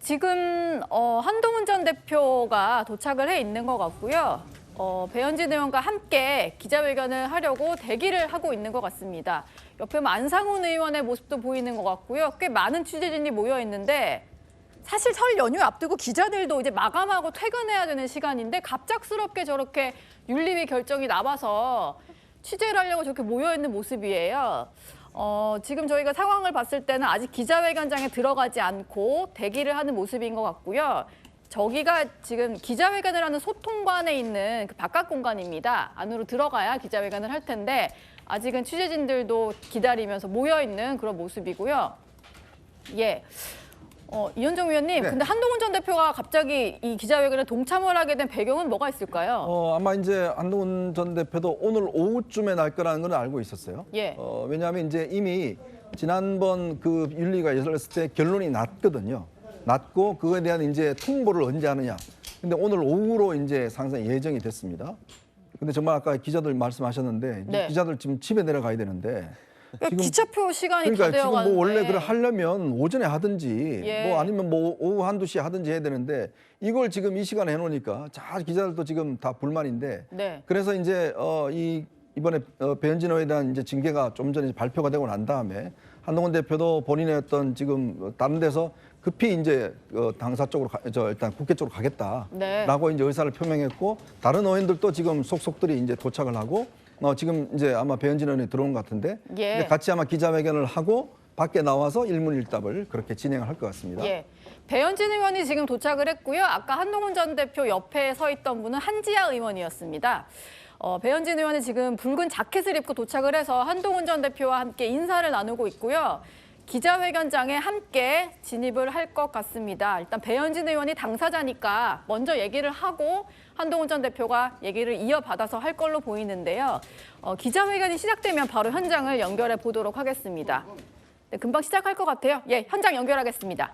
지금 한동훈 전 대표가 도착을 해 있는 것 같고요. 배현진 의원과 함께 기자회견을 하려고 대기를 하고 있는 것 같습니다. 옆에 안상훈 의원의 모습도 보이는 것 같고요. 꽤 많은 취재진이 모여 있는데 사실 설 연휴 앞두고 기자들도 이제 마감하고 퇴근해야 되는 시간인데 갑작스럽게 저렇게 윤리위 결정이 나와서 취재를 하려고 저렇게 모여 있는 모습이에요. 지금 저희가 상황을 봤을 때는 아직 기자회견장에 들어가지 않고 대기를 하는 모습인 것 같고요. 저기가 지금 기자회견을 하는 소통관에 있는 그 바깥 공간입니다. 안으로 들어가야 기자회견을 할 텐데 아직은 취재진들도 기다리면서 모여 있는 그런 모습이고요. 예. 이현정 위원님, 네. 근데 한동훈 전 대표가 갑자기 이 기자회견에 동참을 하게 된 배경은 뭐가 있을까요? 아마 이제 한동훈 전 대표도 오늘 오후쯤에 날 거라는 건 알고 있었어요. 예. 왜냐하면 이제 이미 지난번 그 윤리가 열렸을 때 결론이 났거든요. 났고 그거에 대한 이제 통보를 언제 하느냐. 근데 오늘 오후로 이제 상상 예정이 됐습니다. 근데 정말 아까 기자들 말씀하셨는데 네. 기자들 지금 집에 내려가야 되는데 지금 기차표 시간이 그러니까 다 되어 지금 가는데. 뭐 원래 그걸 하려면 오전에 하든지 예. 뭐 아니면 뭐 오후 한두 시에 하든지 해야 되는데 이걸 지금 이 시간에 해놓으니까 자 기자들도 지금 다 불만인데 네. 그래서 이제 이번에 배현진 의원에 대한 이제 징계가 좀 전에 발표가 되고 난 다음에 한동훈 대표도 본인의 어떤 지금 다른 데서 급히 이제 당사 쪽으로 일단 국회 쪽으로 가겠다라고 네. 이제 의사를 표명했고 다른 의원들도 지금 속속들이 이제 도착을 하고 지금 이제 아마 배현진 의원이 들어온 것 같은데 예. 이제 같이 아마 기자회견을 하고 밖에 나와서 일문일답을 그렇게 진행을 할 것 같습니다. 예. 배현진 의원이 지금 도착을 했고요. 아까 한동훈 전 대표 옆에 서 있던 분은 한지아 의원이었습니다. 배현진 의원이 지금 붉은 자켓을 입고 도착을 해서 한동훈 전 대표와 함께 인사를 나누고 있고요. 기자회견장에 함께 진입을 할 것 같습니다. 일단 배현진 의원이 당사자니까 먼저 얘기를 하고 한동훈 전 대표가 얘기를 이어받아서 할 걸로 보이는데요. 기자회견이 시작되면 바로 현장을 연결해 보도록 하겠습니다. 네, 금방 시작할 것 같아요. 예, 현장 연결하겠습니다.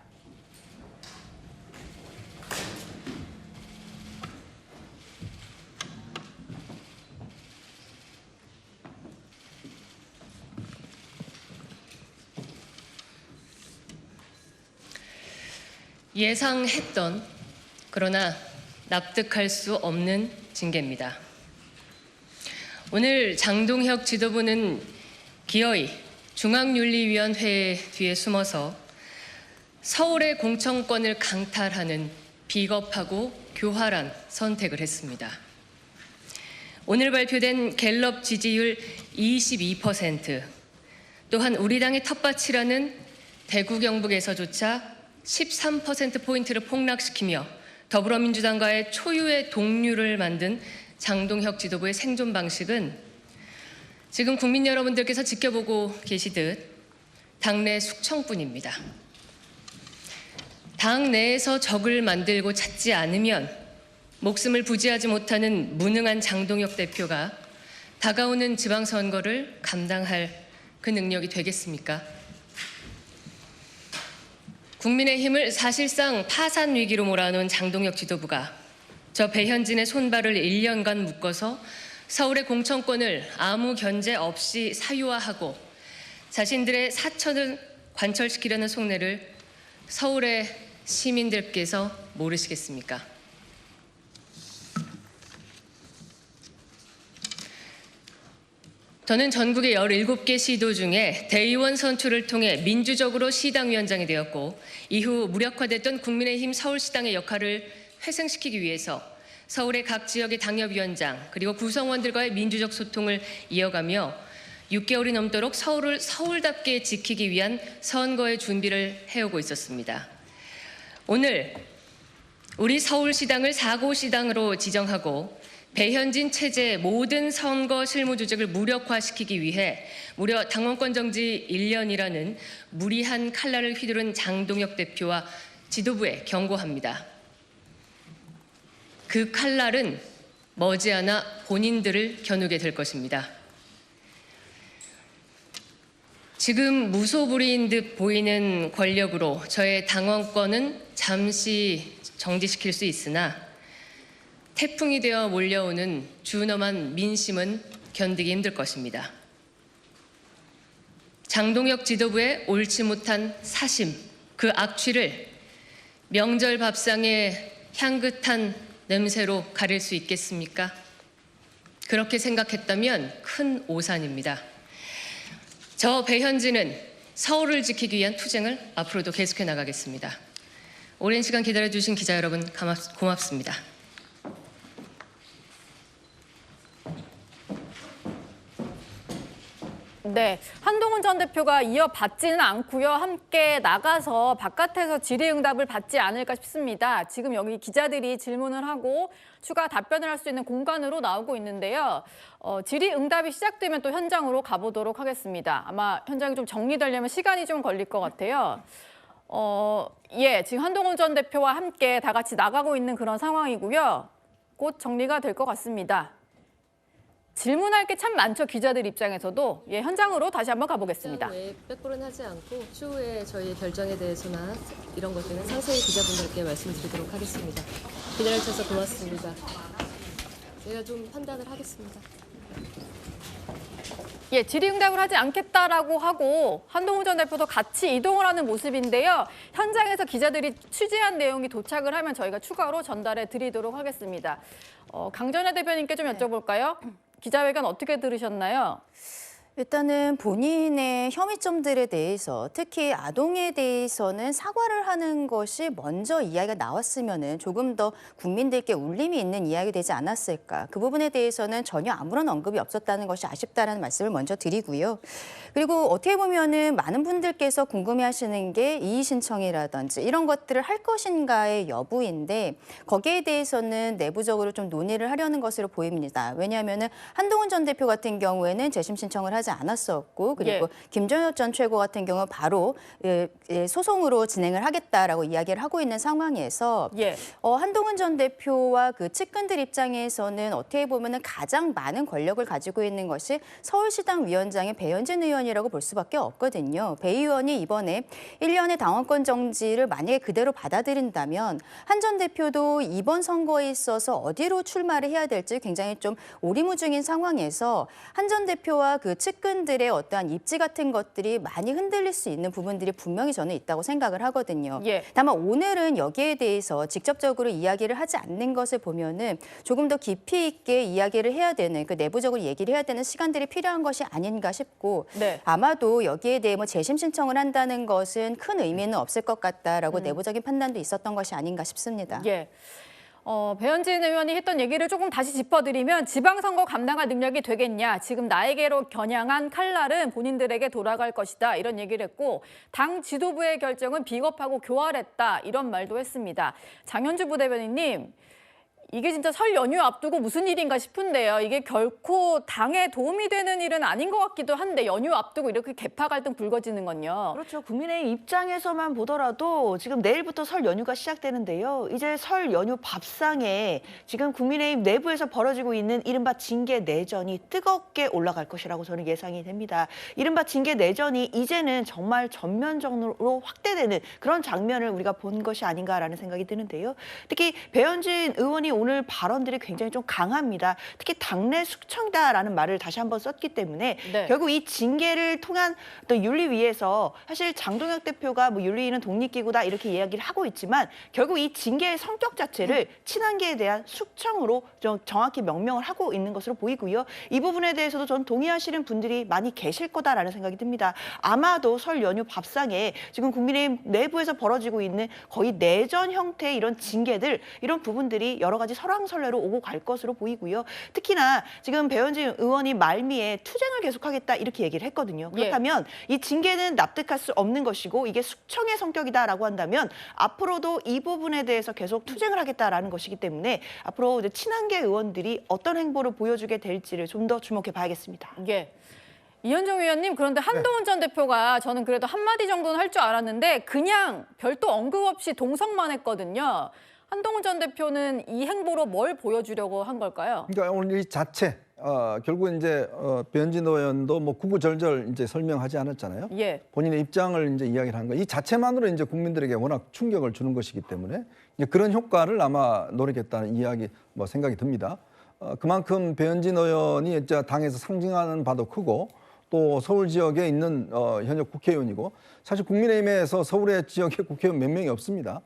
예상했던 그러나 납득할 수 없는 징계입니다. 오늘 장동혁 지도부는 기어이 중앙윤리위원회 뒤에 숨어서 서울의 공천권을 강탈하는 비겁하고 교활한 선택을 했습니다. 오늘 발표된 갤럽 지지율 22%, 또한 우리 당의 텃밭이라는 대구 경북에서조차 13%포인트를 폭락시키며 더불어민주당과의 초유의 동률을 만든 장동혁 지도부의 생존 방식은 지금 국민 여러분들께서 지켜보고 계시듯 당내 숙청뿐입니다. 당 내에서 적을 만들고 찾지 않으면 목숨을 부지하지 못하는 무능한 장동혁 대표가 다가오는 지방선거를 감당할 그 능력이 되겠습니까? 국민의힘을 사실상 파산 위기로 몰아넣은 장동혁 지도부가 저 배현진의 손발을 1년간 묶어서 서울의 공천권을 아무 견제 없이 사유화하고 자신들의 사천을 관철시키려는 속내를 서울의 시민들께서 모르시겠습니까? 저는 전국의 17개 시도 중에 대의원 선출을 통해 민주적으로 시당위원장이 되었고 이후 무력화됐던 국민의힘 서울시당의 역할을 회생시키기 위해서 서울의 각 지역의 당협위원장 그리고 구성원들과의 민주적 소통을 이어가며 6개월이 넘도록 서울을 서울답게 지키기 위한 선거의 준비를 해오고 있었습니다. 오늘 우리 서울시당을 4고시당으로 지정하고 배현진 체제의 모든 선거 실무 조직을 무력화시키기 위해 무려 당원권 정지 1년이라는 무리한 칼날을 휘두른 장동혁 대표와 지도부에 경고합니다. 그 칼날은 머지않아 본인들을 겨누게 될 것입니다. 지금 무소불위인 듯 보이는 권력으로 저의 당원권은 잠시 정지시킬 수 있으나 태풍이 되어 몰려오는 준엄한 민심은 견디기 힘들 것입니다. 장동혁 지도부의 옳지 못한 사심, 그 악취를 명절 밥상의 향긋한 냄새로 가릴 수 있겠습니까? 그렇게 생각했다면 큰 오산입니다. 저 배현진은 서울을 지키기 위한 투쟁을 앞으로도 계속해 나가겠습니다. 오랜 시간 기다려주신 기자 여러분 고맙습니다. 네, 한동훈 전 대표가 이어받지는 않고요. 함께 나가서 바깥에서 질의응답을 받지 않을까 싶습니다. 지금 여기 기자들이 질문을 하고 추가 답변을 할 수 있는 공간으로 나오고 있는데요. 질의응답이 시작되면 또 현장으로 가보도록 하겠습니다. 아마 현장이 좀 정리되려면 시간이 좀 걸릴 것 같아요. 지금 한동훈 전 대표와 함께 다 같이 나가고 있는 그런 상황이고요. 곧 정리가 될 것 같습니다. 질문할 게 참 많죠, 기자들 입장에서도. 현장으로 다시 한번 가보겠습니다. 왜 빼꼬는 하지 않고 추후에 저희 결정에 대해서나 이런 것들은 상세히 기자분들께 말씀드리도록 하겠습니다. 기다려주셔서 고맙습니다. 제가 좀 판단을 하겠습니다. 질의응답을 하지 않겠다라고 하고 한동훈 전 대표도 같이 이동을 하는 모습인데요. 현장에서 기자들이 취재한 내용이 도착을 하면 저희가 추가로 전달해 드리도록 하겠습니다. 강전혜 대표님께 좀 여쭤볼까요? 기자회견 어떻게 들으셨나요? 일단은 본인의 혐의점들에 대해서 특히 아동에 대해서는 사과를 하는 것이 먼저 이야기가 나왔으면은 조금 더 국민들께 울림이 있는 이야기 되지 않았을까. 그 부분에 대해서는 전혀 아무런 언급이 없었다는 것이 아쉽다라는 말씀을 먼저 드리고요. 그리고 어떻게 보면은 많은 분들께서 궁금해하시는 게 이의 신청이라든지 이런 것들을 할 것인가의 여부인데 거기에 대해서는 내부적으로 좀 논의를 하려는 것으로 보입니다. 왜냐하면은 한동훈 전 대표 같은 경우에는 재심 신청을 하지 않았었고 그리고 김종혁 전 최고 같은 경우 바로 소송으로 진행을 하겠다라고 이야기를 하고 있는 상황에서 한동훈 전 대표와 그 측근들 입장에서는 어떻게 보면은 가장 많은 권력을 가지고 있는 것이 서울시당 위원장의 배현진 의원이라고 볼 수밖에 없거든요. 배 의원이 이번에 1년의 당원권 정지를 만약에 그대로 받아들인다면 한 전 대표도 이번 선거에 있어서 어디로 출마를 해야 될지 굉장히 좀 오리무중인 상황에서 한 전 대표와 그 측근들의 어떠한 입지 같은 것들이 많이 흔들릴 수 있는 부분들이 분명히 저는 있다고 생각을 하거든요. 다만 오늘은 여기에 대해서 직접적으로 이야기를 하지 않는 것을 보면은 조금 더 깊이 있게 이야기를 해야 되는 그 내부적으로 얘기를 해야 되는 시간들이 필요한 것이 아닌가 싶고 아마도 여기에 대해 뭐 재심 신청을 한다는 것은 큰 의미는 없을 것 같다라고 내부적인 판단도 있었던 것이 아닌가 싶습니다. 배현진 의원이 했던 얘기를 조금 다시 짚어드리면 지방선거 감당할 능력이 되겠냐. 지금 나에게로 겨냥한 칼날은 본인들에게 돌아갈 것이다. 이런 얘기를 했고 당 지도부의 결정은 비겁하고 교활했다. 이런 말도 했습니다. 장현주 부대변인님. 이게 진짜 설 연휴 앞두고 무슨 일인가 싶은데요. 이게 결코 당에 도움이 되는 일은 아닌 것 같기도 한데 연휴 앞두고 이렇게 계파 갈등 불거지는 건요. 그렇죠. 국민의힘 입장에서만 보더라도 지금 내일부터 설 연휴가 시작되는데요. 이제 설 연휴 밥상에 지금 국민의힘 내부에서 벌어지고 있는 이른바 징계 내전이 뜨겁게 올라갈 것이라고 저는 예상이 됩니다. 이른바 징계 내전이 이제는 정말 전면적으로 확대되는 그런 장면을 우리가 본 것이 아닌가라는 생각이 드는데요. 특히 배현진 의원이 오늘 발언들이 굉장히 좀 강합니다. 특히 당내 숙청이다라는 말을 다시 한번 썼기 때문에 결국 이 징계를 통한 어떤 윤리위에서 사실 장동혁 대표가 뭐 윤리위는 독립기구다 이렇게 이야기를 하고 있지만 결국 이 징계의 성격 자체를 친한계에 대한 숙청으로 좀 정확히 명명을 하고 있는 것으로 보이고요. 이 부분에 대해서도 전 동의하시는 분들이 많이 계실 거다라는 생각이 듭니다. 아마도 설 연휴 밥상에 지금 국민의힘 내부에서 벌어지고 있는 거의 내전 형태의 이런 징계들 이런 부분들이 여러 가지 설왕설래로 오고 갈 것으로 보이고요. 특히나 지금 배현진 의원이 말미에 투쟁을 계속하겠다 이렇게 얘기를 했거든요. 그렇다면 이 징계는 납득할 수 없는 것이고 이게 숙청의 성격이다라고 한다면 앞으로도 이 부분에 대해서 계속 투쟁을 하겠다라는 것이기 때문에 앞으로 이제 친한계 의원들이 어떤 행보를 보여주게 될지를 좀 더 주목해 봐야겠습니다. 이현정 의원님, 그런데 한동훈 전 대표가 저는 그래도 한마디 정도는 할 줄 알았는데 그냥 별도 언급 없이 동성만 했거든요. 한동훈 전 대표는 이 행보로 뭘 보여주려고 한 걸까요? 그러니까 오늘 이 자체 결국 이제 배현진 의원도 뭐 구구절절 이제 설명하지 않았잖아요. 본인의 입장을 이제 이야기를 한 거. 이 자체만으로 이제 국민들에게 워낙 충격을 주는 것이기 때문에 이제 그런 효과를 아마 노리겠다는 이야기 뭐 생각이 듭니다. 그만큼 배현진 의원이 이제 당에서 상징하는 바도 크고 또 서울 지역에 있는 현역 국회의원이고 사실 국민의힘에서 서울의 지역에 국회의원 몇 명이 없습니다.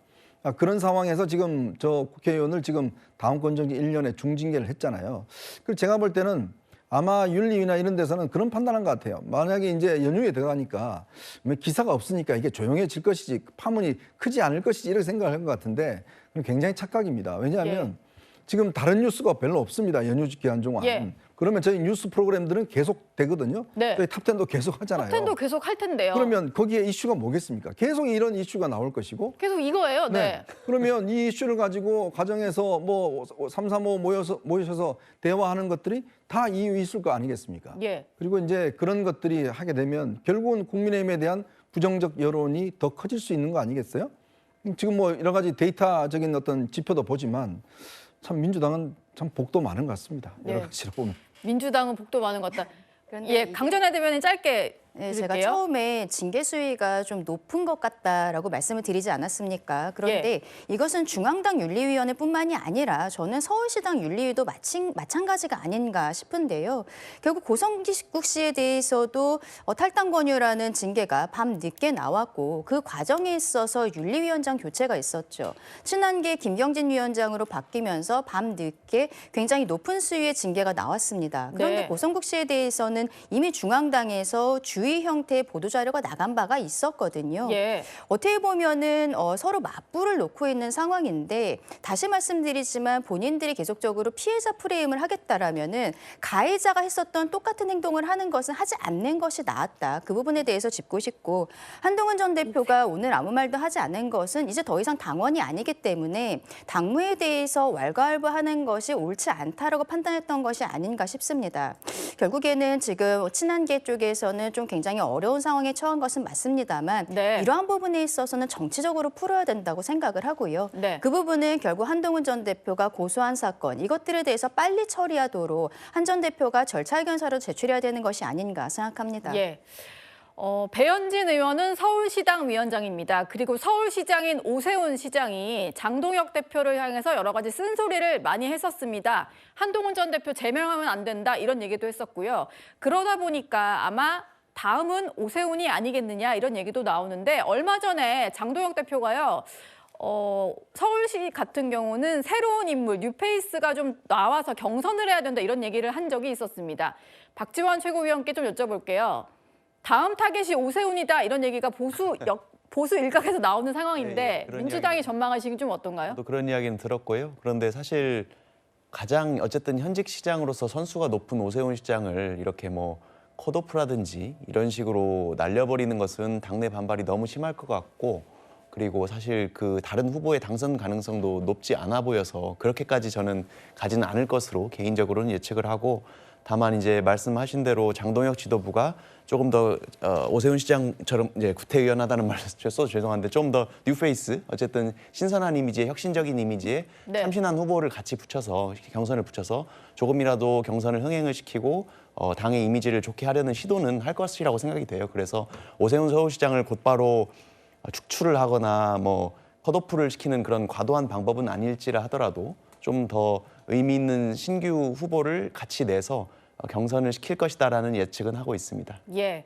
그런 상황에서 지금 저 국회의원을 지금 다음 권정지 1년에 중징계를 했잖아요. 그래서 제가 볼 때는 아마 윤리위나 이런 데서는 그런 판단한 것 같아요. 만약에 이제 연휴에 들어가니까 기사가 없으니까 이게 조용해질 것이지 파문이 크지 않을 것이지 이렇게 생각을 한 것 같은데 그건 굉장히 착각입니다. 왜냐하면 지금 다른 뉴스가 별로 없습니다. 연휴 기간 동안. 예. 그러면 저희 뉴스 프로그램들은 계속 되거든요. 네. 저희 탑10도 계속 하잖아요. 탑텐도 계속 할 텐데요. 그러면 거기에 이슈가 뭐겠습니까? 계속 이런 이슈가 나올 것이고. 계속 이거예요. 네. 그러면 이 이슈를 가지고 가정에서 뭐 3, 3, 5 모여서 대화하는 것들이 다 이유 있을 거 아니겠습니까? 예. 그리고 이제 그런 것들이 하게 되면 결국은 국민의힘에 대한 부정적 여론이 더 커질 수 있는 거 아니겠어요? 지금 뭐 여러 가지 데이터적인 어떤 지표도 보지만 참 민주당은 참 복도 많은 것 같습니다. 여러 네. 가지로 보면. 민주당은 복도 많은 것 같다. 그런데 예, 이게- 강전혜 대변인 짧게 네, 제가 드릴게요. 처음에 징계 수위가 좀 높은 것 같다라고 말씀을 드리지 않았습니까? 그런데 이것은 중앙당 윤리위원회뿐만이 아니라 저는 서울시당 윤리위도 마찬가지가 아닌가 싶은데요. 결국 고성국 씨에 대해서도 탈당 권유라는 징계가 밤 늦게 나왔고 그 과정에 있어서 윤리위원장 교체가 있었죠. 친한계 김경진 위원장으로 바뀌면서 밤 늦게 굉장히 높은 수위의 징계가 나왔습니다. 그런데 네. 고성국 씨에 대해서는 이미 중앙당에서 주의 형태의 보도자료가 나간 바가 있었거든요. 예. 어떻게 보면은 서로 맞불을 놓고 있는 상황인데 다시 말씀드리지만 본인들이 계속적으로 피해자 프레임을 하겠다라면은 가해자가 했었던 똑같은 행동을 하는 것은 하지 않는 것이 나았다. 그 부분에 대해서 짚고 싶고 한동훈 전 대표가 오늘 아무 말도 하지 않은 것은 이제 더 이상 당원이 아니기 때문에 당무에 대해서 왈가왈부하는 것이 옳지 않다라고 판단했던 것이 아닌가 싶습니다. 결국에는 지금 친한계 쪽에서는 좀 굉장히 어려운 상황에 처한 것은 맞습니다만 네. 이러한 부분에 있어서는 정치적으로 풀어야 된다고 생각을 하고요. 네. 그 부분은 결국 한동훈 전 대표가 고소한 사건 이것들에 대해서 빨리 처리하도록 한 전 대표가 절차의견서를 제출해야 되는 것이 아닌가 생각합니다. 예. 배현진 의원은 서울시당 위원장입니다. 그리고 서울시장인 오세훈 시장이 장동혁 대표를 향해서 여러 가지 쓴소리를 많이 했었습니다. 한동훈 전 대표 제명하면 안 된다 이런 얘기도 했었고요. 그러다 보니까 아마 다음은 오세훈이 아니겠느냐 이런 얘기도 나오는데 얼마 전에 장동혁 대표가요. 서울시 같은 경우는 새로운 인물, 뉴페이스가 좀 나와서 경선을 해야 된다 이런 얘기를 한 적이 있었습니다. 박지원 최고위원께 좀 여쭤볼게요. 다음 타겟이 오세훈이다 이런 얘기가 보수 일각에서 나오는 상황인데 그런 민주당이 이야기. 전망하시기 좀 어떤가요? 또 그런 이야기는 들었고요. 그런데 사실 가장 어쨌든 현직 시장으로서 선수가 높은 오세훈 시장을 이렇게 뭐 컷오프라든지 이런 식으로 날려버리는 것은 당내 반발이 너무 심할 것 같고 그리고 사실 그 다른 후보의 당선 가능성도 높지 않아 보여서 그렇게까지 저는 가지는 않을 것으로 개인적으로는 예측을 하고 다만 이제 말씀하신 대로 장동혁 지도부가 조금 더 오세훈 시장처럼 이제 구태의연하다는 말 써서 죄송한데 좀 더 뉴페이스 어쨌든 신선한 이미지에 혁신적인 이미지에 네. 참신한 후보를 같이 붙여서 경선을 붙여서 조금이라도 경선을 흥행을 시키고 당의 이미지를 좋게 하려는 시도는 할 것이라고 생각이 돼요. 그래서 오세훈 서울시장을 곧바로 축출을 하거나 뭐 컷오프를 시키는 그런 과도한 방법은 아닐지라 하더라도 좀 더 의미 있는 신규 후보를 같이 내서 경선을 시킬 것이다라는 예측은 하고 있습니다. 예.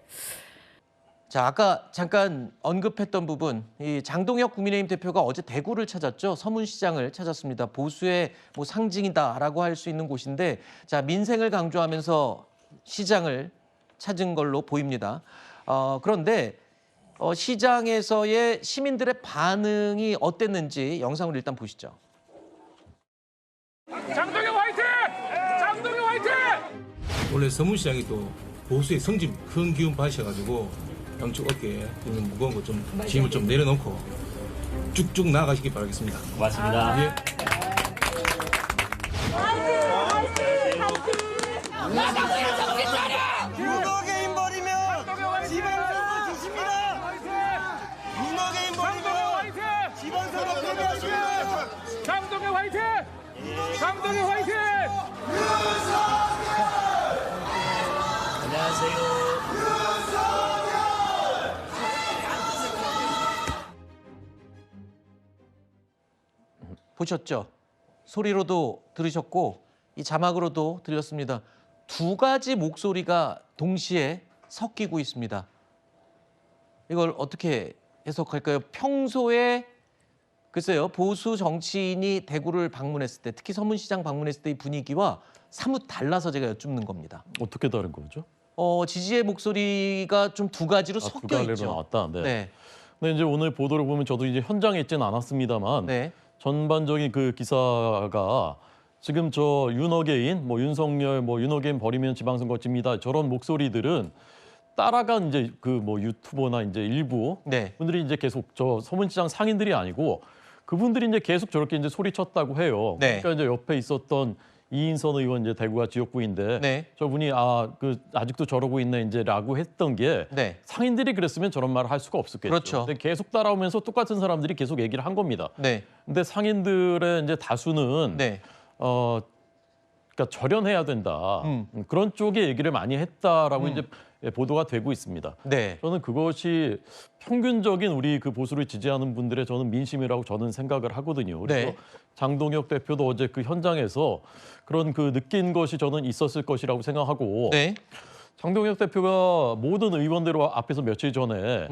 자, 아까 잠깐 언급했던 부분, 이 장동혁 국민의힘 대표가 어제 대구를 찾았죠. 서문시장을 찾았습니다. 보수의 뭐 상징이다라고 할 수 있는 곳인데, 자 민생을 강조하면서 시장을 찾은 걸로 보입니다. 그런데 시장에서의 시민들의 반응이 어땠는지 영상을 일단 보시죠. 장동혁 화이팅! 장동혁 화이팅! 원래 서문시장이 또 보수의 성질 큰 기운 받으셔가지고 양쪽 어깨에 있는 무거운 거 좀 짐을 좀 내려놓고 쭉쭉 나아가시기 바라겠습니다. 고맙습니다. 예. 문어게임 버리면 지방선거 지십니다. 문어게임 버리면 지방선거 패배하십니다. 장동혁 화이팅! 장동혁 화이팅! 보셨죠? 소리로도 들으셨고 이 자막으로도 들렸습니다. 두 가지 목소리가 동시에 섞이고 있습니다. 이걸 어떻게 해석할까요? 평소에 글쎄요, 보수 정치인이 대구를 방문했을 때, 특히 서문시장 방문했을 때의 분위기와 사뭇 달라서 제가 여쭙는 겁니다. 어떻게 다른 거죠? 지지의 목소리가 좀 두 가지로 두 섞여 갈래로 있죠. 나왔다. 네. 네. 근데 이제 오늘 보도를 보면 저도 이제 현장에 있지는 않았습니다만 네. 전반적인 그 기사가 지금 저 윤어게인, 뭐 윤석열, 뭐 윤어게인 버리면 지방선거 집니다. 저런 목소리들은 따라간 이제 그 뭐 유튜버나 이제 일부 네. 분들이 이제 계속 저 서문시장 상인들이 아니고 그분들이 이제 계속 저렇게 이제 소리쳤다고 해요. 네. 그러니까 이제 옆에 있었던 이인선 의원 이제 대구가 지역구인데 네. 저분이 아직도 저러고 있네 이제라고 했던 게 네. 상인들이 그랬으면 저런 말을 할 수가 없었겠죠. 그렇죠. 근데 계속 따라오면서 똑같은 사람들이 계속 얘기를 한 겁니다. 네. 근데 상인들의 이제 다수는 네. 그러니까 절연해야 된다. 그런 쪽의 얘기를 많이 했다라고 이제 보도가 되고 있습니다. 네. 저는 그것이 평균적인 우리 그 보수를 지지하는 분들의 저는 민심이라고 저는 생각을 하거든요. 그래서 네. 장동혁 대표도 어제 그 현장에서 그런 그 느낀 것이 저는 있었을 것이라고 생각하고 네. 장동혁 대표가 모든 의원들 앞에서 며칠 전에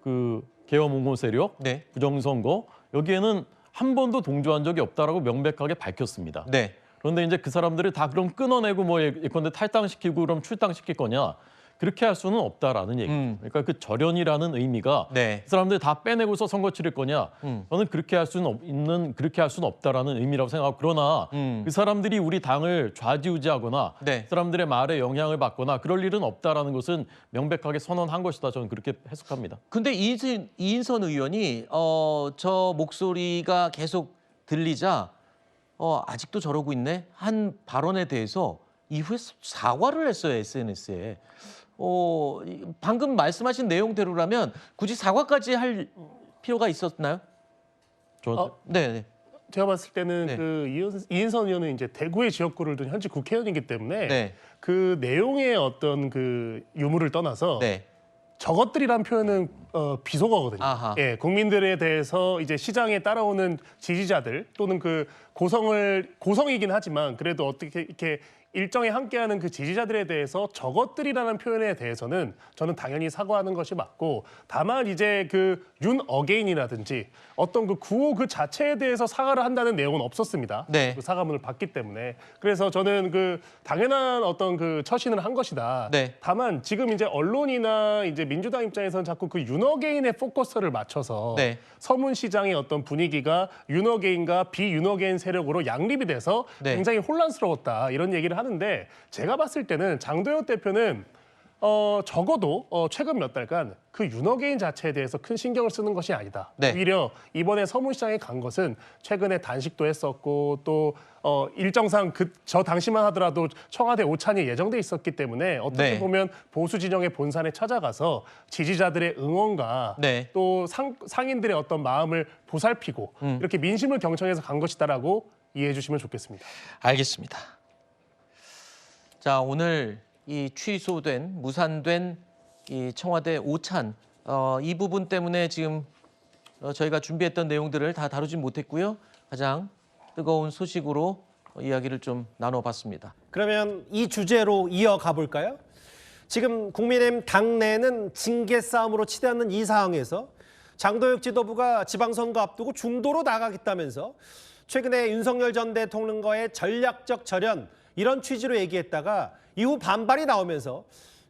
그 계엄 옹호 세력, 네. 부정선거 여기에는 한 번도 동조한 적이 없다라고 명백하게 밝혔습니다. 네. 그런데 이제 그 사람들을 다 그럼 끊어내고 뭐 예컨대 탈당시키고 그럼 출당시킬 거냐? 그렇게 할 수는 없다라는 얘기죠. 그러니까 그 절연이라는 의미가 네. 그 사람들 다 빼내고서 선거 치를 거냐? 저는 그렇게 할 수는 없다라는 의미라고 생각하고 그러나 그 사람들이 우리 당을 좌지우지하거나 네. 그 사람들의 말에 영향을 받거나 그럴 일은 없다라는 것은 명백하게 선언한 것이다. 저는 그렇게 해석합니다. 근데 이인선 의원이 저 목소리가 계속 들리자 아직도 저러고 있네 한 발언에 대해서 이후에 사과를 했어요, SNS에. 방금 말씀하신 내용대로라면 굳이 사과까지 할 필요가 있었나요? 네. 제가 봤을 때는 네. 그 이인선 의원은 이제 대구의 지역구를 둔 현직 국회의원이기 때문에 네. 그 내용의 어떤 그 유무를 떠나서 네. 저것들이란 표현은 비속어거든요. 아하. 예, 국민들에 대해서 이제 시장에 따라오는 지지자들 또는 그 고성이긴 하지만 그래도 어떻게 이렇게 일정에 함께하는 그 지지자들에 대해서 저것들이라는 표현에 대해서는 저는 당연히 사과하는 것이 맞고 다만 이제 그 윤어게인이라든지 어떤 그 구호 그 자체에 대해서 사과를 한다는 내용은 없었습니다. 네. 그 사과문을 받기 때문에 그래서 저는 그 당연한 어떤 그 처신을 한 것이다. 네. 다만 지금 이제 언론이나 이제 민주당 입장에서는 자꾸 그 윤어게인의 포커스를 맞춰서 네. 서문시장의 어떤 분위기가 윤어게인과 비윤어게인 세력으로 양립이 돼서 네. 굉장히 혼란스러웠다 이런 얘기를 하는데 제가 봤을 때는 장도혁 대표는 적어도 최근 몇 달간 그 윤어게인 자체에 대해서 큰 신경을 쓰는 것이 아니다. 네. 오히려 이번에 서문시장에 간 것은 최근에 단식도 했었고 또 일정상 저 당시만 하더라도 청와대 오찬이 예정돼 있었기 때문에 어떻게 네. 보면 보수 진영의 본산에 찾아가서 지지자들의 응원과 네. 또 상인들의 어떤 마음을 보살피고 이렇게 민심을 경청해서 간 것이다라고 이해해 주시면 좋겠습니다. 알겠습니다. 자, 오늘 이 취소된 무산된 이 청와대 오찬 이 부분 때문에 지금 저희가 준비했던 내용들을 다 다루진 못했고요. 가장 뜨거운 소식으로 이야기를 좀 나눠봤습니다. 그러면 이 주제로 이어가 볼까요? 지금 국민의힘 당내는 징계 싸움으로 치닫는 이 상황에서 장도혁 지도부가 지방선거 앞두고 중도로 나가겠다면서 최근에 윤석열 전 대통령과의 전략적 절연 이런 취지로 얘기했다가 이후 반발이 나오면서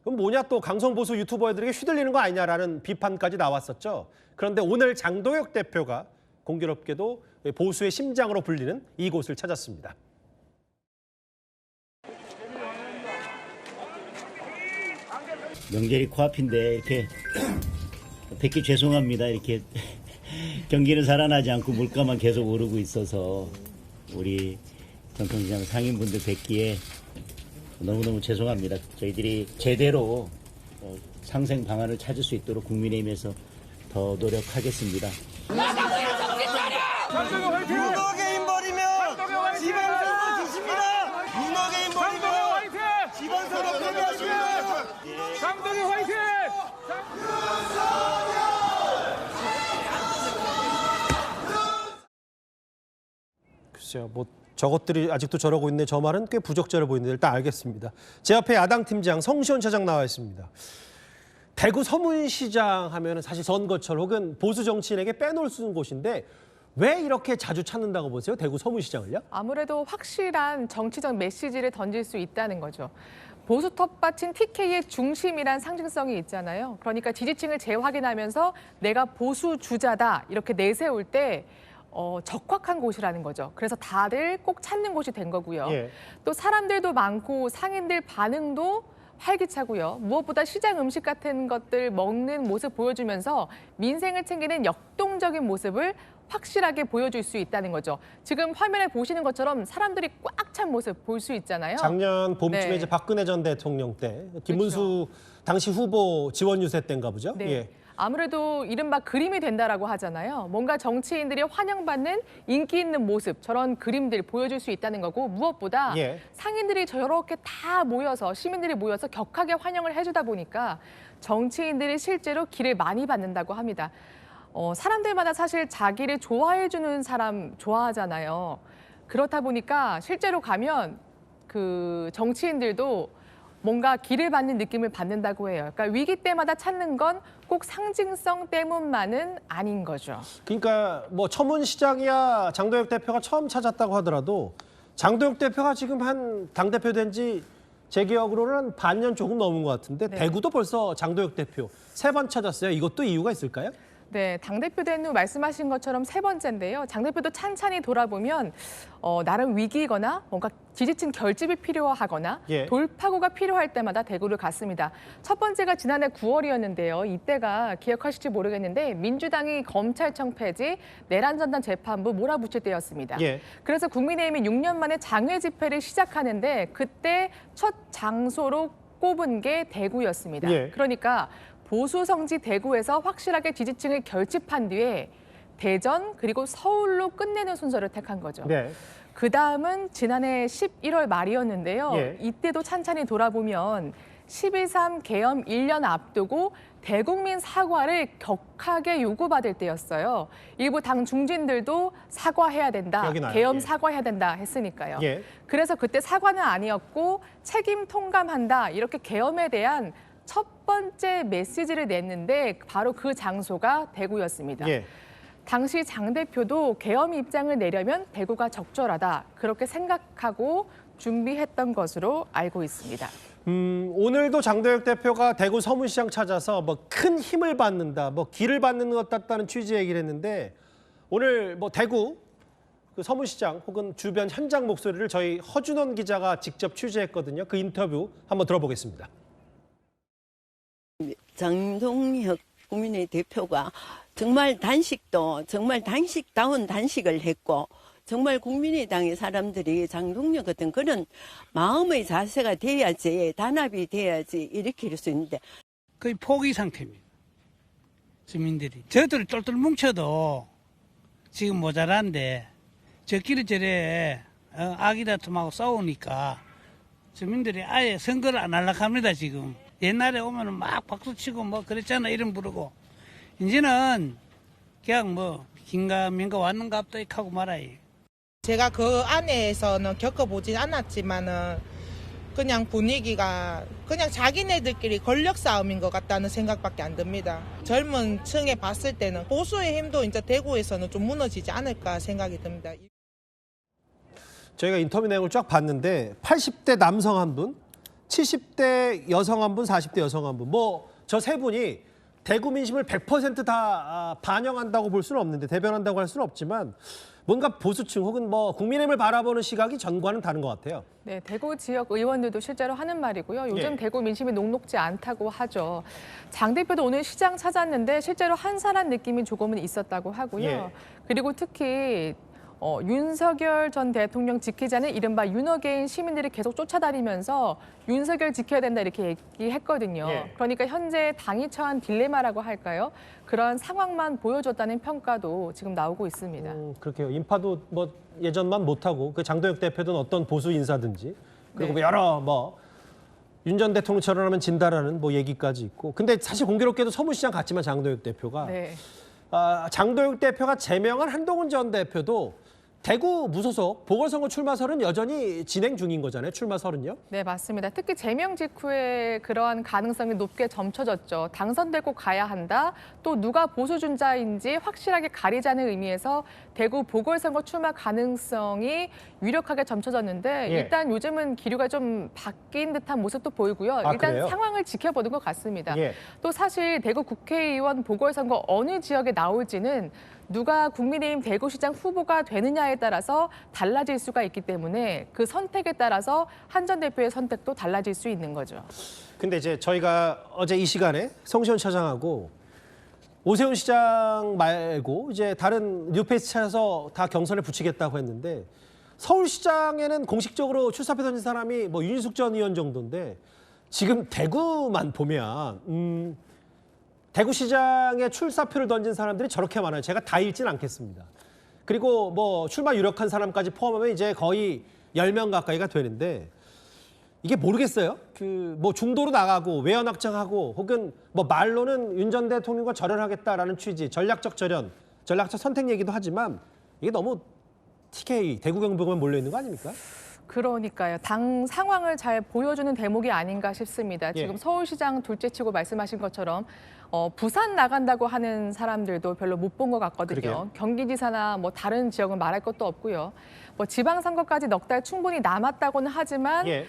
그럼 뭐냐 또 강성보수 유튜버들에게 휘둘리는 거 아니냐라는 비판까지 나왔었죠. 그런데 오늘 장도혁 대표가 공교롭게도 보수의 심장으로 불리는 이곳을 찾았습니다. 명절이 코앞인데 이렇게 뵙기 죄송합니다. 이렇게 경기는 살아나지 않고 물가만 계속 오르고 있어서 우리 전통시장 상인분들 뵙기에 너무너무 죄송합니다. 저희들이 제대로 상생 방안을 찾을 수 있도록 국민의힘에서 더 노력하겠습니다. 윤어게인 버리면 지방선거 지십니다. 윤어게인 버리면 지방선거 패배하십니다. 장동혁 화이팅! 글쎄요, 뭐 저것들이 아직도 저러고 있네. 저 말은 꽤 부적절해 보이는데 일단 알겠습니다. 제 앞에 야당 팀장 성시원 차장 나와 있습니다. 대구 서문시장 하면은 사실 선거철 혹은 보수 정치인에게 빼놓을 수 있는 곳인데 왜 이렇게 자주 찾는다고 보세요? 대구 서문시장을요? 아무래도 확실한 정치적 메시지를 던질 수 있다는 거죠. 보수 텃밭인 TK의 중심이란 상징성이 있잖아요. 그러니까 지지층을 재확인하면서 내가 보수 주자다 이렇게 내세울 때 적확한 곳이라는 거죠. 그래서 다들 꼭 찾는 곳이 된 거고요. 예. 또 사람들도 많고 상인들 반응도 활기차고요. 무엇보다 시장 음식 같은 것들 먹는 모습 보여주면서 민생을 챙기는 역동적인 모습을 확실하게 보여줄 수 있다는 거죠. 지금 화면에 보시는 것처럼 사람들이 꽉 찬 모습 볼 수 있잖아요. 작년 봄쯤에 네. 이제 박근혜 전 대통령 때 김문수 당시 후보 지원 유세 때인가 보죠? 네. 예. 아무래도 이른바 그림이 된다라고 하잖아요. 뭔가 정치인들이 환영받는 인기 있는 모습, 저런 그림들 보여줄 수 있다는 거고 무엇보다 예. 상인들이 저렇게 다 모여서 시민들이 모여서 격하게 환영을 해주다 보니까 정치인들이 실제로 기를 많이 받는다고 합니다. 사람들마다 사실 자기를 좋아해주는 사람 좋아하잖아요. 그렇다 보니까 실제로 가면 그 정치인들도 뭔가 기를 받는 느낌을 받는다고 해요. 그러니까 위기 때마다 찾는 건 꼭 상징성 때문만은 아닌 거죠. 그러니까 뭐 서문시장이야 장도혁 대표가 처음 찾았다고 하더라도 장도혁 대표가 지금 한 당대표 된 지 제 기억으로는 한 반년 조금 넘은 것 같은데 네. 대구도 벌써 장도혁 대표 3번 찾았어요. 이것도 이유가 있을까요? 네, 당대표 된 후 말씀하신 것처럼 3번째인데요. 장 대표도 찬찬히 돌아보면 나름 위기이거나 뭔가 지지층 결집이 필요하거나 예. 돌파구가 필요할 때마다 대구를 갔습니다. 첫 번째가 지난해 9월이었는데요. 이때가 기억하실지 모르겠는데 민주당이 검찰청 폐지, 내란전단 재판부 몰아붙일 때였습니다. 예. 그래서 국민의힘이 6년 만에 장외 집회를 시작하는데 그때 첫 장소로 꼽은 게 대구였습니다. 예. 그러니까 보수 성지 대구에서 확실하게 지지층을 결집한 뒤에 대전 그리고 서울로 끝내는 순서를 택한 거죠. 네. 그다음은 지난해 11월 말이었는데요. 예. 이때도 찬찬히 돌아보면 12.3 계엄 1년 앞두고 대국민 사과를 격하게 요구받을 때였어요. 일부 당 중진들도 사과해야 된다, 기억이 나요. 계엄 예. 사과해야 된다 했으니까요. 예. 그래서 그때 사과는 아니었고 책임 통감한다 이렇게 계엄에 대한 첫 번째 메시지를 냈는데 바로 그 장소가 대구였습니다. 예. 당시 장 대표도 계엄 입장을 내려면 대구가 적절하다 그렇게 생각하고 준비했던 것으로 알고 있습니다. 오늘도 장도혁 대표가 대구 서문시장 찾아서 뭐 큰 힘을 받는다, 뭐 기를 받는 것 같다는 취지의 얘기를 했는데 오늘 뭐 대구 그 서문시장 혹은 주변 현장 목소리를 저희 허준원 기자가 직접 취재했거든요. 그 인터뷰 한번 들어보겠습니다. 장동혁 국민의 대표가 정말 단식도 정말 단식다운 단식을 했고 정말 국민의당의 사람들이 장동혁 같은 그런 마음의 자세가 돼야지 단합이 돼야지 일으킬 수 있는데 거의 포기 상태입니다. 주민들이 저들을 똘똘 뭉쳐도 지금 모자란데 저끼리 저래 아기다툼하고 싸우니까 주민들이 아예 선거를 안 하려고 합니다. 지금 옛날에 오면은 막 박수치고 뭐 그랬잖아 이름 부르고 이제는 그냥 뭐 긴가민가 왔는가 없다 하고 말아요. 제가 그 안에서는 겪어보진 않았지만은 그냥 분위기가 그냥 자기네들끼리 권력 싸움인 것 같다는 생각밖에 안 듭니다. 젊은 층에 봤을 때는 보수의 힘도 이제 대구에서는 좀 무너지지 않을까 생각이 듭니다. 저희가 인터뷰 내용을 쫙 봤는데 80대 남성 한 분, 70대 여성 한 분, 40대 여성 한 분. 뭐 저 세 분이 대구 민심을 100% 다 반영한다고 볼 수는 없는데 대변한다고 할 수는 없지만 뭔가 보수층 혹은 뭐 국민의힘을 바라보는 시각이 전과는 다른 것 같아요. 네, 대구 지역 의원들도 실제로 하는 말이고요. 요즘 예. 대구 민심이 녹록지 않다고 하죠. 장 대표도 오늘 시장 찾았는데 실제로 한산한 느낌이 조금은 있었다고 하고요. 예. 그리고 특히 윤석열 전 대통령 지키자는 이른바 윤어게인 시민들이 계속 쫓아다니면서 윤석열 지켜야 된다 이렇게 얘기했거든요. 예. 그러니까 현재 당이 처한 딜레마라고 할까요? 그런 상황만 보여줬다는 평가도 지금 나오고 있습니다. 그렇게요. 인파도 뭐 예전만 못하고 그 장도혁 대표든 어떤 보수 인사든지 그리고 네. 여러 뭐 윤 전 대통령처럼 하면 진다라는 뭐 얘기까지 있고 근데 사실 공교롭게도 서문시장 갔지만 장도혁 대표가 네. 장도혁 대표가 제명한 한동훈 전 대표도 대구 무소속 보궐선거 출마설은 여전히 진행 중인 거잖아요. 출마설은요. 네, 맞습니다. 특히 제명 직후에 그러한 가능성이 높게 점쳐졌죠. 당선되고 가야 한다. 또 누가 보수준자인지 확실하게 가리자는 의미에서 대구 보궐선거 출마 가능성이 유력하게 점쳐졌는데 예. 일단 요즘은 기류가 좀 바뀐 듯한 모습도 보이고요. 아, 일단 그래요? 상황을 지켜보는 것 같습니다. 예. 또 사실 대구 국회의원 보궐선거 어느 지역에 나올지는 누가 국민의힘 대구시장 후보가 되느냐에 따라서 달라질 수가 있기 때문에 그 선택에 따라서 한 전 대표의 선택도 달라질 수 있는 거죠. 근데 이제 저희가 어제 이 시간에 성시현 차장하고 오세훈 시장 말고 이제 다른 뉴페이스 찾아서 다 경선에 붙이겠다고 했는데 서울시장에는 공식적으로 출사표 던진 사람이 뭐 윤희숙 전 의원 정도인데 지금 대구만 보면 대구시장에 출사표를 던진 사람들이 저렇게 많아요. 제가 다 읽진 않겠습니다. 그리고 뭐 출마 유력한 사람까지 포함하면 이제 거의 10명 가까이가 되는데 이게 모르겠어요. 그 뭐 중도로 나가고 외연 확장하고 혹은 뭐 말로는 윤 전 대통령과 절연하겠다라는 취지, 전략적 절연, 전략적 선택 얘기도 하지만 이게 너무 TK 대구 경북만 몰려 있는 거 아닙니까? 그러니까요. 당 상황을 잘 보여주는 대목이 아닌가 싶습니다. 예. 지금 서울시장 둘째치고 말씀하신 것처럼 부산 나간다고 하는 사람들도 별로 못 본 것 같거든요. 그러게요. 경기지사나 뭐 다른 지역은 말할 것도 없고요. 뭐 지방선거까지 넉 달 충분히 남았다고는 하지만 예.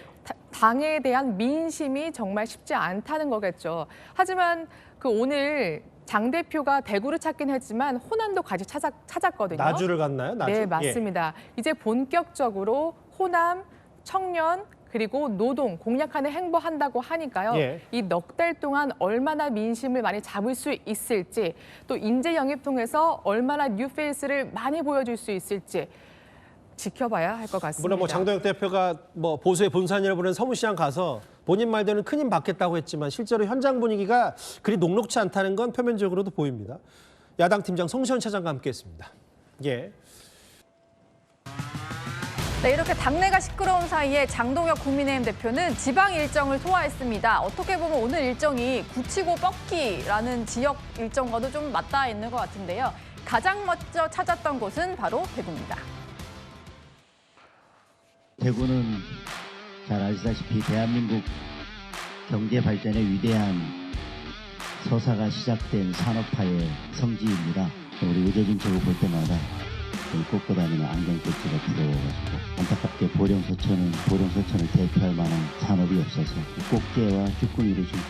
당에 대한 민심이 정말 쉽지 않다는 거겠죠. 하지만 그 오늘 장 대표가 대구를 찾긴 했지만 호남도 같이 찾았거든요. 나주를 갔나요? 나주? 네, 맞습니다. 이제 본격적으로 호남, 청년, 그리고 노동 공략하는 행보한다고 하니까요. 예. 이 넉 달 동안 얼마나 민심을 많이 잡을 수 있을지 또 인재 영입 통해서 얼마나 뉴페이스를 많이 보여줄 수 있을지 지켜봐야 할 것 같습니다. 물론 뭐 장동혁 대표가 뭐 보수의 본산이라고 부르는 서문시장 가서 본인 말대로는 큰 힘 받겠다고 했지만 실제로 현장 분위기가 그리 녹록치 않다는 건 표면적으로도 보입니다. 야당 팀장 성시현 차장과 함께했습니다. 예. 네, 이렇게 당내가 시끄러운 사이에 장동혁 국민의힘 대표는 지방 일정을 소화했습니다. 어떻게 보면 오늘 일정이 굳히고 뻗기라는 지역 일정과도 좀 맞닿아 있는 것 같은데요. 가장 먼저 찾았던 곳은 바로 대구입니다. 대구는 잘 아시다시피 대한민국 경제 발전의 위대한 서사가 시작된 산업화의 성지입니다. 우리 의대진 쪽을 볼 때마다 꽂고 다니는 안경깨지가 부러워가지고 안타깝게 보령서천을 대표할 만한 산업이 없어서 꽃게와 쭈꾸미를 좀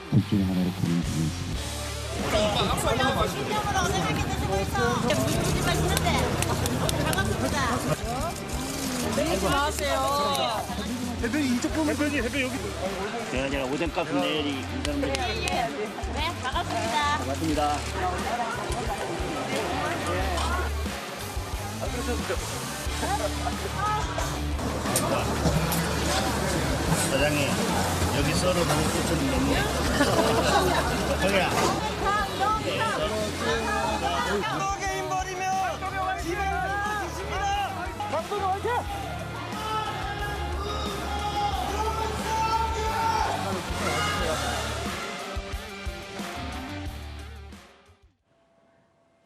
둘 중에 하나로 고민 중에 있습니다. 대표님 이쪽 보면 대표님 여기. 제가 오뎅값 내리 이 사람들이. 네, 반갑습니다. 반갑습니다. 사장님 여기 썰어 놓은 꽃은 너무 저기야. 문어게임 버리면 지방선거 지십니다. 장동혁 화이팅!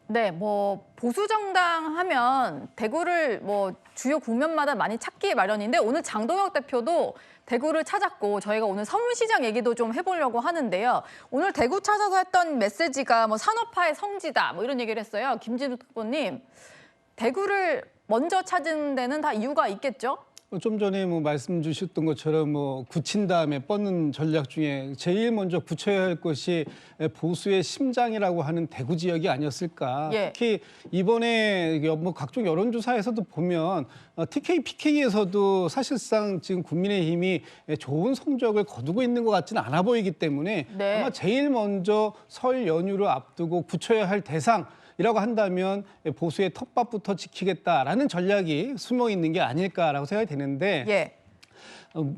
네, 뭐 보수 정당 하면 대구를 뭐 주요 국면마다 많이 찾기 마련인데 오늘 장동혁 대표도 대구를 찾았고 저희가 오늘 서문시장 얘기도 좀 해보려고 하는데요. 오늘 대구 찾아서 했던 메시지가 뭐 산업화의 성지다 뭐 이런 얘기를 했어요. 김진우 특보님, 대구를 먼저 찾은 데는 다 이유가 있겠죠? 좀 전에 뭐 말씀 주셨던 것처럼 뭐 굳힌 다음에 뻗는 전략 중에 제일 먼저 굳혀야 할 것이 보수의 심장이라고 하는 대구 지역이 아니었을까. 예. 특히 이번에 뭐 각종 여론조사에서도 보면 TK, PK에서도 사실상 지금 국민의힘이 좋은 성적을 거두고 있는 것 같지는 않아 보이기 때문에 네. 아마 제일 먼저 설 연휴를 앞두고 굳혀야 할 대상 이라고 한다면 보수의 텃밭부터 지키겠다라는 전략이 숨어 있는 게 아닐까라고 생각이 되는데 예.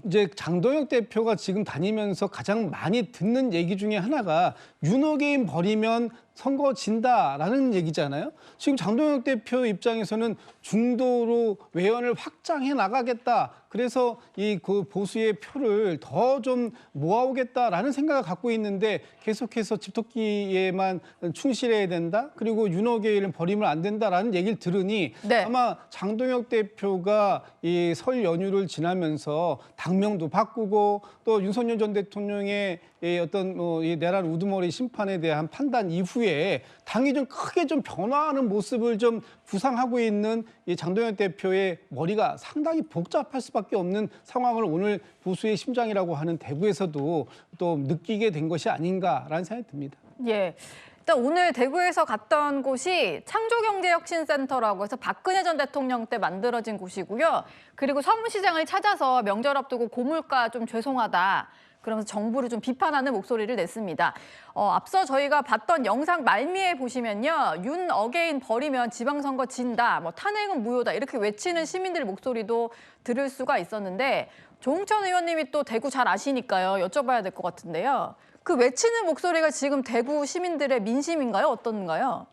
이제 장동혁 대표가 지금 다니면서 가장 많이 듣는 얘기 중에 하나가 윤호게임 버리면 선거 진다라는 얘기잖아요. 지금 장동혁 대표 입장에서는 중도로 외연을 확장해 나가겠다. 그래서 이 그 보수의 표를 더 좀 모아오겠다라는 생각을 갖고 있는데 계속해서 집토끼에만 충실해야 된다. 그리고 윤호계를 버리면 안 된다라는 얘기를 들으니 네. 아마 장동혁 대표가 이 설 연휴를 지나면서 당명도 바꾸고 또 윤석열 전 대통령의 이 어떤 이 내란 우두머리 심판에 대한 판단 이후에 당이 좀 크게 좀 변화하는 모습을 좀 구상하고 있는 이 장동혁 대표의 머리가 상당히 복잡할 수밖에 없는 상황을 오늘 보수의 심장이라고 하는 대구에서도 또 느끼게 된 것이 아닌가라는 생각이 듭니다. 예. 일단 오늘 대구에서 갔던 곳이 창조경제혁신센터라고 해서 박근혜 전 대통령 때 만들어진 곳이고요. 그리고 서문시장을 찾아서 명절 앞두고 고물가 좀 죄송하다. 그러면서 정부를 좀 비판하는 목소리를 냈습니다. 앞서 저희가 봤던 영상 말미에 보시면요. 윤 어게인 버리면 지방선거 진다, 뭐 탄핵은 무효다 이렇게 외치는 시민들 목소리도 들을 수가 있었는데 조홍천 의원님이 또 대구 잘 아시니까요. 여쭤봐야 될 것 같은데요. 그 외치는 목소리가 지금 대구 시민들의 민심인가요? 어떤가요?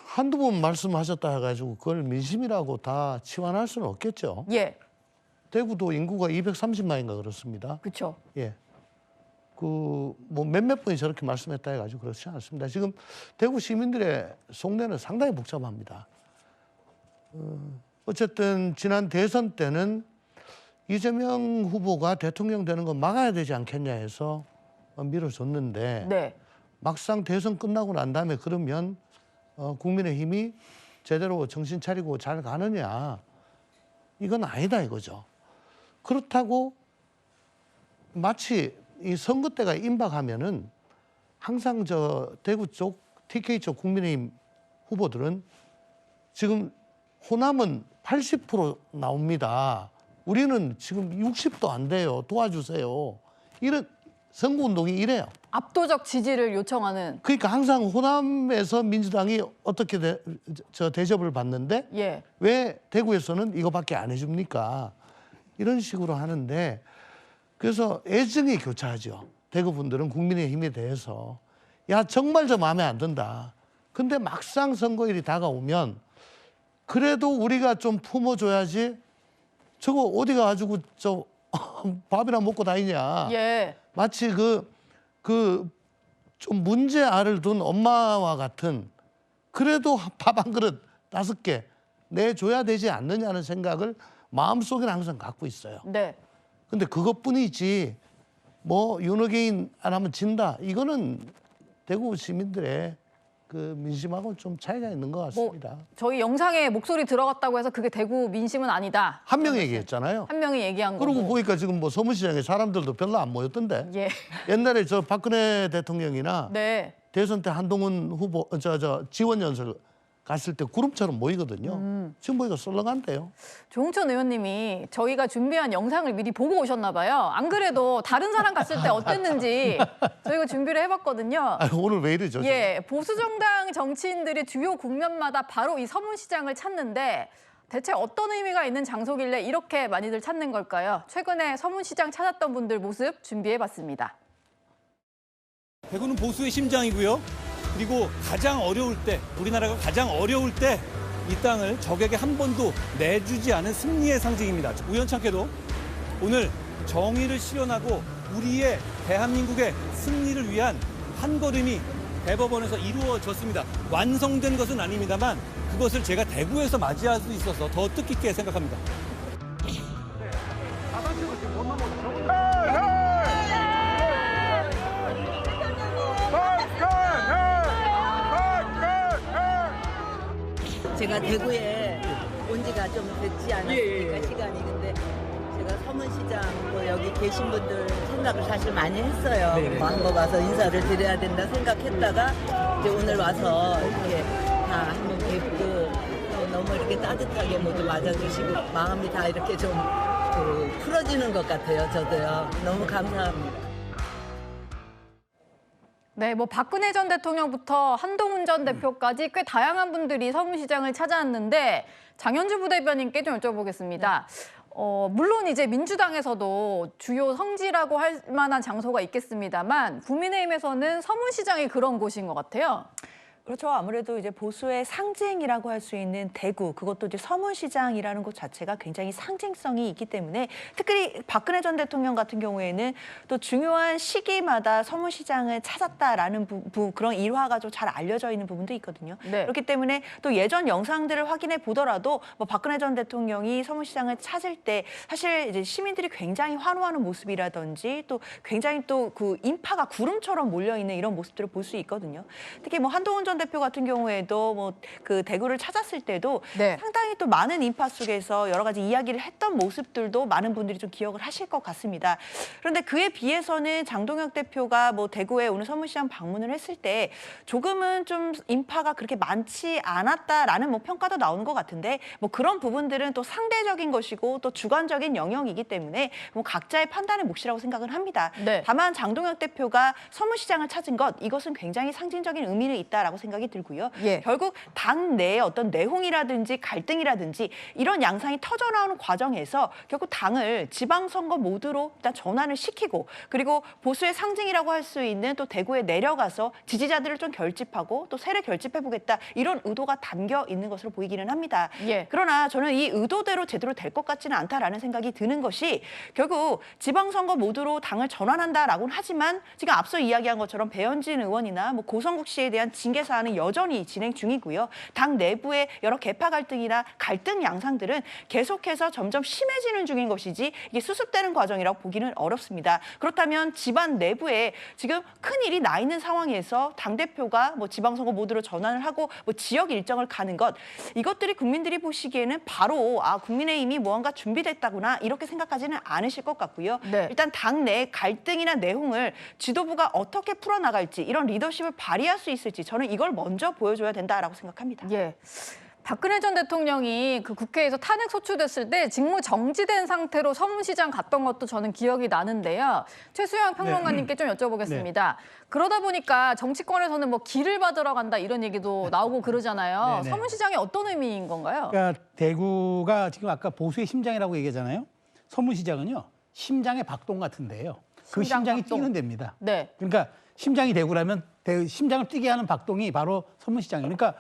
한두 번 말씀하셨다 해가지고 그걸 민심이라고 다 치환할 수는 없겠죠. 예. 대구도 인구가 230만인가 그렇습니다. 그렇죠. 예. 그 뭐 몇몇 분이 저렇게 말씀했다 해가지고 그렇지 않습니다. 지금 대구 시민들의 속내는 상당히 복잡합니다. 어쨌든 지난 대선 때는 이재명 후보가 대통령 되는 거 막아야 되지 않겠냐 해서 밀어줬는데 네. 막상 대선 끝나고 난 다음에 그러면 국민의힘이 제대로 정신 차리고 잘 가느냐 이건 아니다 이거죠. 그렇다고 마치 이 선거 때가 임박하면은 항상 저 대구 쪽 TK 쪽 국민의힘 후보들은 지금 호남은 80% 나옵니다. 우리는 지금 60도 안 돼요. 도와주세요. 이런 선거운동이 이래요. 압도적 지지를 요청하는. 그러니까 항상 호남에서 민주당이 어떻게 대접을 받는데 예. 왜 대구에서는 이거밖에 안 해줍니까? 이런 식으로 하는데 그래서 애증이 교차하죠. 대구 분들은 국민의힘에 대해서 야 정말 저 마음에 안 든다. 근데 막상 선거일이 다가오면 그래도 우리가 좀 품어줘야지 저거 어디 가가지고 저 밥이나 먹고 다니냐. 예. 마치 좀 문제 알을 둔 엄마와 같은 그래도 밥 한 그릇 5개 내줘야 되지 않느냐는 생각을 마음속에는 항상 갖고 있어요. 네. 근데 그것뿐이지 뭐 윤호개인 안 하면 진다. 이거는 대구 시민들의 그 민심하고 좀 차이가 있는 것 같습니다. 저희 영상에 목소리 들어갔다고 해서 그게 대구 민심은 아니다. 한 명이 얘기했잖아요. 한 명이 얘기한 거고. 그러고 보니까 지금 뭐 서문시장에 사람들도 별로 안 모였던데. 예. 옛날에 저 박근혜 대통령이나 네. 대선 때 한동훈 후보 지원 연설 갔을 때 구름처럼 모이거든요. 지금 보니까 썰렁한데요. 조홍천 의원님이 저희가 준비한 영상을 미리 보고 오셨나 봐요. 안 그래도 다른 사람 갔을 때 어땠는지 저희가 준비를 해봤거든요. 오늘 왜 이러죠? 예, 보수정당 정치인들이 주요 국면마다 바로 이 서문시장을 찾는데 대체 어떤 의미가 있는 장소길래 이렇게 많이들 찾는 걸까요? 최근에 서문시장 찾았던 분들 모습 준비해봤습니다. 대구는 보수의 심장이고요. 그리고 가장 어려울 때, 우리나라가 가장 어려울 때 이 땅을 적에게 한 번도 내주지 않은 승리의 상징입니다. 우연찮게도 오늘 정의를 실현하고 우리의 대한민국의 승리를 위한 한 걸음이 대법원에서 이루어졌습니다. 완성된 것은 아닙니다만 그것을 제가 대구에서 맞이할 수 있어서 더 뜻깊게 생각합니다. 제가 대구에 온 지가 좀 됐지 않았습니까? 시간이. 근데 제가 서문시장 뭐 여기 계신 분들 생각을 사실 많이 했어요. 뭐 한번 와서 인사를 드려야 된다 생각했다가 이제 오늘 와서 이렇게 다 한번 뵙고 또 너무 이렇게 따뜻하게 모두 맞아주시고 마음이 다 이렇게 좀 풀어지는 것 같아요. 저도요. 너무 감사합니다. 네, 뭐 박근혜 전 대통령부터 한동훈 전 대표까지 꽤 다양한 분들이 서문시장을 찾아왔는데 장현주 부대변인께 좀 여쭤보겠습니다. 물론 이제 민주당에서도 주요 성지라고 할 만한 장소가 있겠습니다만 국민의힘에서는 서문시장이 그런 곳인 것 같아요. 그렇죠. 아무래도 이제 보수의 상징이라고 할 수 있는 대구, 그것도 이제 서문시장이라는 곳 자체가 굉장히 상징성이 있기 때문에 특히 박근혜 전 대통령 같은 경우에는 또 중요한 시기마다 서문시장을 찾았다라는 그런 일화가 좀 잘 알려져 있는 부분도 있거든요. 네. 그렇기 때문에 또 예전 영상들을 확인해 보더라도 뭐 박근혜 전 대통령이 서문시장을 찾을 때 사실 이제 시민들이 굉장히 환호하는 모습이라든지 또 굉장히 또 그 인파가 구름처럼 몰려 있는 이런 모습들을 볼 수 있거든요. 특히 뭐 한동훈 전 대표 같은 경우에도 뭐 그 대구를 찾았을 때도 네. 상당히 또 많은 인파 속에서 여러 가지 이야기를 했던 모습들도 많은 분들이 좀 기억을 하실 것 같습니다. 그런데 그에 비해서는 장동혁 대표가 뭐 대구에 오늘 서문시장 방문을 했을 때 조금은 좀 인파가 그렇게 많지 않았다라는 뭐 평가도 나오는 것 같은데 뭐 그런 부분들은 또 상대적인 것이고 또 주관적인 영역이기 때문에 뭐 각자의 판단의 몫이라고 생각을 합니다. 네. 다만 장동혁 대표가 서문시장을 찾은 것 이것은 굉장히 상징적인 의미는 있다라고 생각이 들고요. 예. 결국 당 내의 어떤 내홍이라든지 갈등이라든지 이런 양상이 터져나오는 과정에서 결국 당을 지방선거 모드로 일단 전환을 시키고 그리고 보수의 상징이라고 할 수 있는 또 대구에 내려가서 지지자들을 좀 결집하고 또 세를 결집해보겠다 이런 의도가 담겨 있는 것으로 보이기는 합니다. 예. 그러나 저는 이 의도대로 제대로 될 것 같지는 않다라는 생각이 드는 것이 결국 지방선거 모드로 당을 전환한다라고는 하지만 지금 앞서 이야기한 것처럼 배현진 의원이나 뭐 고성국 씨에 대한 징계 사안은 여전히 진행 중이고요. 당 내부의 여러 계파 갈등이나 갈등 양상들은 계속해서 점점 심해지는 중인 것이지 이게 수습되는 과정이라고 보기는 어렵습니다. 그렇다면 집안 내부에 지금 큰일이 나 있는 상황에서 당대표가 뭐 지방선거 모드로 전환을 하고 뭐 지역 일정을 가는 것 이것들이 국민들이 보시기에는 바로 국민의힘이 무언가 준비됐다구나 이렇게 생각하지는 않으실 것 같고요. 네. 일단 당내 갈등이나 내홍을 지도부가 어떻게 풀어나갈지 이런 리더십을 발휘할 수 있을지 저는 이걸 먼저 보여줘야 된다라고 생각합니다. 예. 박근혜 전 대통령이 그 국회에서 탄핵 소추됐을 때 직무 정지된 상태로 서문시장 갔던 것도 저는 기억이 나는데요. 최수영 평론가님께 좀 여쭤보겠습니다. 그러다 보니까 정치권에서는 뭐 길을 받으러 간다 이런 얘기도 나오고 그러잖아요. 네네. 서문시장이 어떤 의미인 건가요? 그러니까 대구가 지금 아까 보수의 심장이라고 얘기하잖아요. 서문시장은요. 심장의 박동 같은데요. 그 심장 심장이 박동. 뛰는 데입니다. 네. 그러니까 심장이 대구라면 심장을 뛰게 하는 박동이 바로 서문시장이에요. 그러니까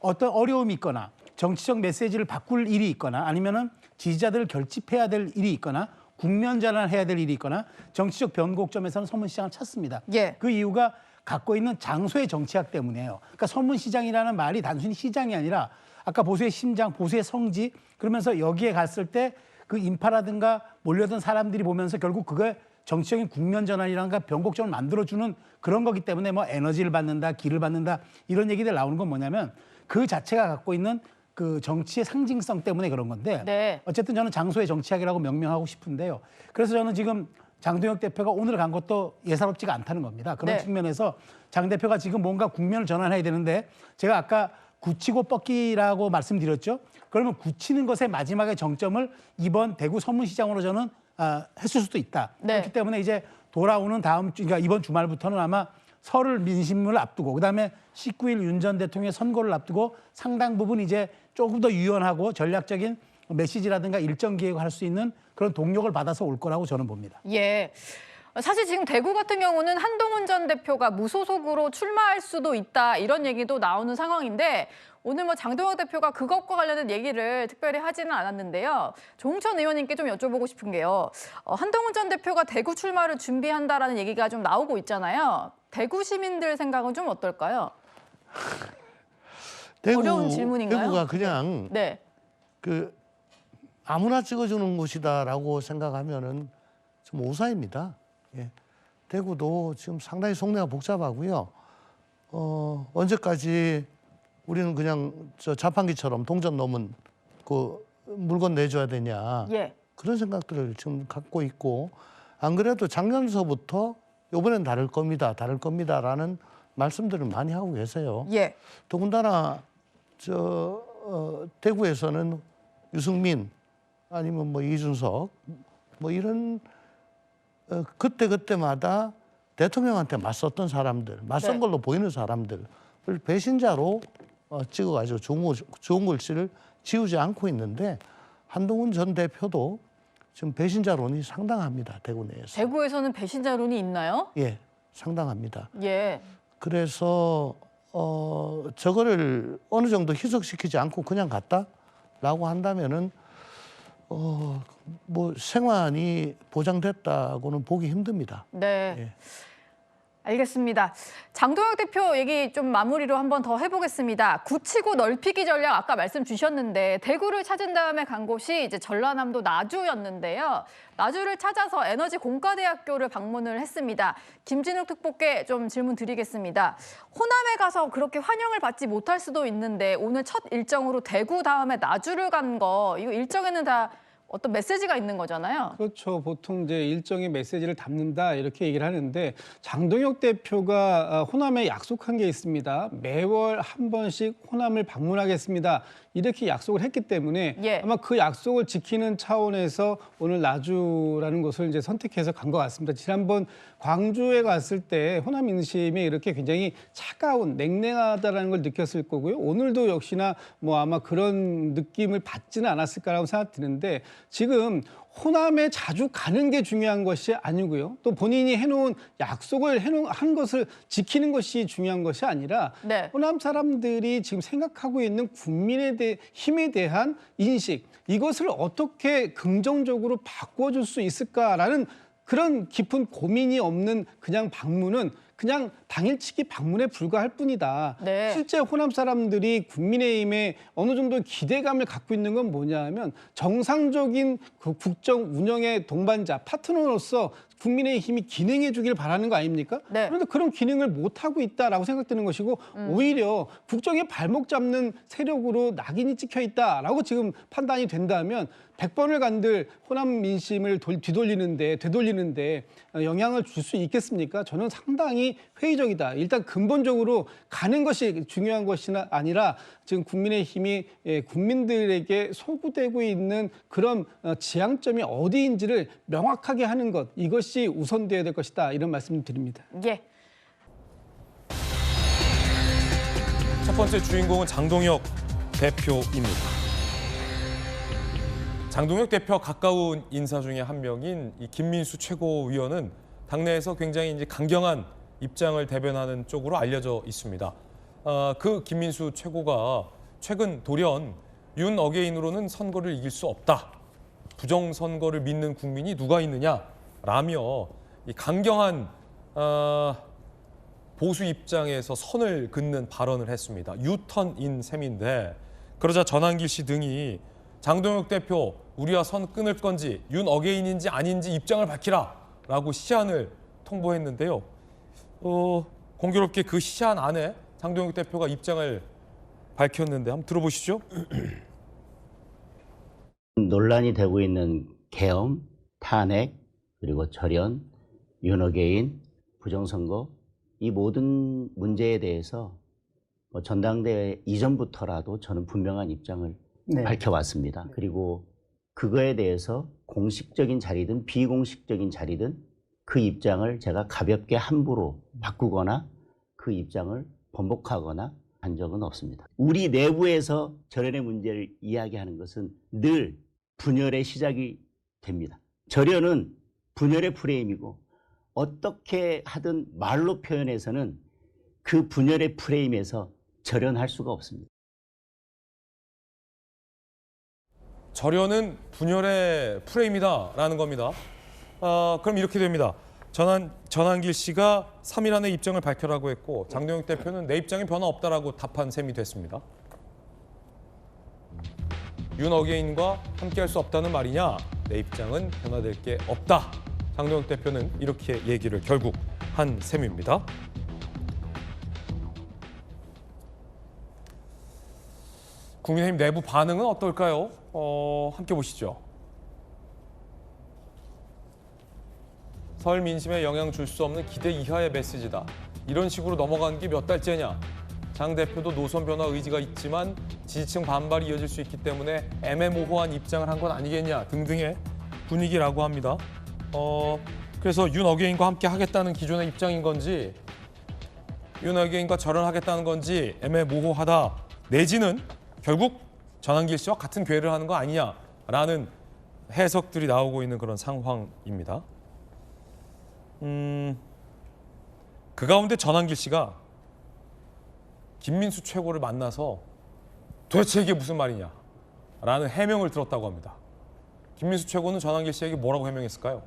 어떤 어려움이 있거나 정치적 메시지를 바꿀 일이 있거나 아니면은 지지자들을 결집해야 될 일이 있거나 국면 전환해야 될 일이 있거나 정치적 변곡점에서는 서문시장을 찾습니다. 예. 그 이유가 갖고 있는 장소의 정치학 때문이에요. 그러니까 서문시장이라는 말이 단순히 시장이 아니라 아까 보수의 심장, 보수의 성지 그러면서 여기에 갔을 때 그 인파라든가 몰려든 사람들이 보면서 결국 그걸 정치적인 국면 전환이란가 변곡점을 만들어주는 그런 거기 때문에 뭐 에너지를 받는다, 기를 받는다 이런 얘기들 나오는 건 뭐냐면 그 자체가 갖고 있는 그 정치의 상징성 때문에 그런 건데 네. 어쨌든 저는 장소의 정치학이라고 명명하고 싶은데요. 그래서 저는 지금 장동혁 대표가 오늘 간 것도 예사롭지가 않다는 겁니다. 그런 네. 측면에서 장 대표가 지금 뭔가 국면을 전환해야 되는데 제가 아까 굳히고 뻗기라고 말씀드렸죠. 그러면 굳히는 것의 마지막의 정점을 이번 대구 서문시장으로 저는 했을 수도 있다. 네. 그렇기 때문에 이제 돌아오는 다음 주, 그러니까 이번 주말부터는 아마 설을 민심을 앞두고 그다음에 19일 윤 전 대통령의 선거를 앞두고 상당 부분 이제 조금 더 유연하고 전략적인 메시지라든가 일정 기획을 할 수 있는 그런 동력을 받아서 올 거라고 저는 봅니다. 예. 사실 지금 대구 같은 경우는 한동훈 전 대표가 무소속으로 출마할 수도 있다 이런 얘기도 나오는 상황인데 오늘 뭐 장동혁 대표가 그것과 관련된 얘기를 특별히 하지는 않았는데요. 조홍천 의원님께 좀 여쭤보고 싶은 게요. 한동훈 전 대표가 대구 출마를 준비한다라는 얘기가 좀 나오고 있잖아요. 대구 시민들 생각은 좀 어떨까요? 어려운 질문인가요? 대구가 그냥 네. 그 아무나 찍어주는 곳이다라고 생각하면은 좀 오사입니다. 예. 대구도 지금 상당히 속내가 복잡하고요. 언제까지 우리는 그냥 저 자판기처럼 동전 넣으면 그 물건 내줘야 되냐. 예. 그런 생각들을 지금 갖고 있고 안 그래도 작년서부터 이번엔 다를 겁니다라는 말씀들을 많이 하고 계세요. 예. 더군다나 대구에서는 유승민 아니면 뭐 이준석 뭐 이런 그때마다 대통령한테 맞섰던 사람들, 맞선 네. 걸로 보이는 사람들을 배신자로 찍어가지고 좋은 글씨를 지우지 않고 있는데 한동훈 전 대표도 지금 배신자론이 상당합니다. 대구 내에서. 대구에서는 배신자론이 있나요? 예, 상당합니다. 예. 그래서 저거를 어느 정도 희석시키지 않고 그냥 갔다라고 한다면은 뭐 생환이 보장됐다고는 보기 힘듭니다. 네. 예. 알겠습니다. 장동혁 대표 얘기 좀 마무리로 한번 더 해보겠습니다. 굳히고 넓히기 전략 아까 말씀 주셨는데 대구를 찾은 다음에 간 곳이 이제 전라남도 나주였는데요. 나주를 찾아서 에너지 공과대학교를 방문을 했습니다. 김진욱 특보께 좀 질문 드리겠습니다. 호남에 가서 그렇게 환영을 받지 못할 수도 있는데 오늘 첫 일정으로 대구 다음에 나주를 간 거 이거 일정에는 다 어떤 메시지가 있는 거잖아요. 그렇죠. 보통 이제 일정의 메시지를 담는다 이렇게 얘기를 하는데 장동혁 대표가 호남에 약속한 게 있습니다. 매월 한 번씩 호남을 방문하겠습니다. 이렇게 약속을 했기 때문에 예. 아마 그 약속을 지키는 차원에서 오늘 나주라는 곳을 이제 선택해서 간 것 같습니다. 지난번 광주에 갔을 때 호남 민심이 이렇게 굉장히 차가운 냉랭하다라는 걸 느꼈을 거고요. 오늘도 역시나 뭐 아마 그런 느낌을 받지는 않았을까라고 생각 드는데 지금 호남에 자주 가는 게 중요한 것이 아니고요. 또 본인이 해놓은 약속을 한 것을 지키는 것이 중요한 것이 아니라 네. 호남 사람들이 지금 생각하고 있는 국민의 힘에 대한 인식, 이것을 어떻게 긍정적으로 바꿔줄 수 있을까라는 그런 깊은 고민이 없는 그냥 방문은 그냥 당일치기 방문에 불과할 뿐이다. 네. 실제 호남 사람들이 국민의힘에 어느 정도 기대감을 갖고 있는 건 뭐냐 하면 정상적인 그 국정 운영의 동반자, 파트너로서 국민의힘이 기능해 주길 바라는 거 아닙니까? 네. 그런데 그런 기능을 못하고 있다라고 생각되는 것이고 오히려 국정에 발목 잡는 세력으로 낙인이 찍혀 있다라고 지금 판단이 된다면 100번을 간들 호남 민심을 되돌리는데 영향을 줄 수 있겠습니까? 저는 상당히 회의적이다. 일단 근본적으로 가는 것이 중요한 것이 아니라 지금 국민의힘이 국민들에게 소구되고 있는 그런 지향점이 어디인지를 명확하게 하는 것, 이것이 우선되어야 될 것이다. 이런 말씀을 드립니다. 예. 첫 번째 주인공은 장동혁 대표입니다. 장동혁 대표와 가까운 인사 중에 한 명인 이 김민수 최고위원은 당내에서 굉장히 이제 강경한 입장을 대변하는 쪽으로 알려져 있습니다. 그 김민수 최고가 최근 돌연 윤 어게인으로는 선거를 이길 수 없다. 부정선거를 믿는 국민이 누가 있느냐라며 이 강경한 보수 입장에서 선을 긋는 발언을 했습니다. 유턴인 셈인데 그러자 전한길 씨 등이 장동혁 대표 우리와 선 끊을 건지 윤 어게인인지 아닌지 입장을 밝히라라고 시한을 통보했는데요. 공교롭게 그 시한 안에 장동혁 대표가 입장을 밝혔는데 한번 들어보시죠. 논란이 되고 있는 계엄, 탄핵, 그리고 절연, 윤 어게인, 부정선거 이 모든 문제에 대해서 전당대회 이전부터라도 저는 분명한 입장을 밝혀왔습니다. 그리고 그거에 대해서 공식적인 자리든 비공식적인 자리든 그 입장을 제가 가볍게 함부로 바꾸거나 그 입장을 번복하거나 한 적은 없습니다. 우리 내부에서 절연의 문제를 이야기하는 것은 늘 분열의 시작이 됩니다. 절연은 분열의 프레임이고 어떻게 하든 말로 표현해서는 그 분열의 프레임에서 절연할 수가 없습니다. 절연은 분열의 프레임이다라는 겁니다. 그럼 이렇게 됩니다. 전한길 씨가 3일 안에 입장을 밝혀라고 했고 장동혁 대표는 내 입장에 변화 없다라고 답한 셈이 됐습니다. 윤 어게인과 함께할 수 없다는 말이냐? 내 입장은 변화될 게 없다. 장동혁 대표는 이렇게 얘기를 결국 한 셈입니다. 국민의힘 내부 반응은 어떨까요? 함께 보시죠. 설 민심에 영향 줄 수 없는 기대 이하의 메시지다. 이런 식으로 넘어간 게 몇 달째냐. 장 대표도 노선 변화 의지가 있지만 지지층 반발이 이어질 수 있기 때문에 애매모호한 입장을 한 건 아니겠냐 등등의 분위기라고 합니다. 그래서 윤 어게인과 함께 하겠다는 기존의 입장인 건지 윤 어게인과 절연하겠다는 건지 애매모호하다 내지는 결국 전한길 씨와 같은 궤를 하는 거 아니냐라는 해석들이 나오고 있는 그런 상황입니다. 그 가운데 전한길 씨가 김민수 최고를 만나서 도대체 이게 무슨 말이냐라는 해명을 들었다고 합니다. 김민수 최고는 전한길 씨에게 뭐라고 해명했을까요?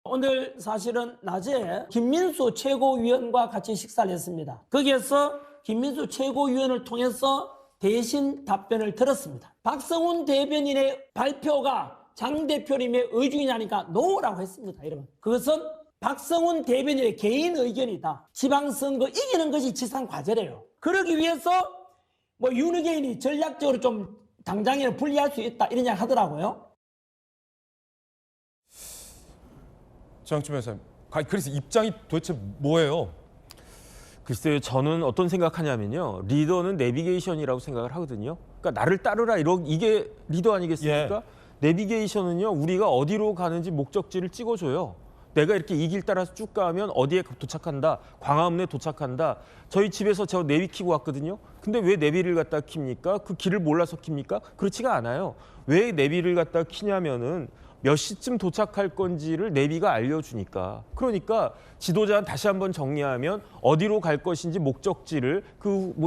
오늘 사실은 낮에 김민수 최고위원과 같이 식사를 했습니다. 거기에서 김민수 최고위원을 통해서 대신 답변을 들었습니다. 박성훈 대변인의 발표가 장 대표님의 의중이냐니까 노라고 했습니다. 여러분, 그것은 박성훈 대변인의 개인 의견이다. 지방선거 이기는 것이 지상 과제래요. 그러기 위해서 뭐 윤의개인이 전략적으로 좀 당장에 불리할 수 있다 이런 이야기 하더라고요. 정치 변호사님, 그래서 입장이 도대체 뭐예요? 글쎄요, 저는 어떤 생각하냐면요. 리더는 내비게이션이라고 생각을 하거든요. 그러니까 나를 따르라 이게 리더 아니겠습니까? 예. 내비게이션은요, 우리가 어디로 가는지 목적지를 찍어줘요. 내가 이렇게 이 길 따라서 쭉 가면 어디에 도착한다, 광화문에 도착한다. 저희 집에서 저 내비 켜고 왔거든요. 근데 왜 내비를 갖다 킵니까? 그 길을 몰라서 킵니까? 그렇지가 않아요. 왜 내비를 갖다 키냐면은 몇 시쯤 도착할 건지를 내비가 알려주니까. 그러니까 지도자는 다시 한번 정리하면 어디로 갈 것인지 목적지를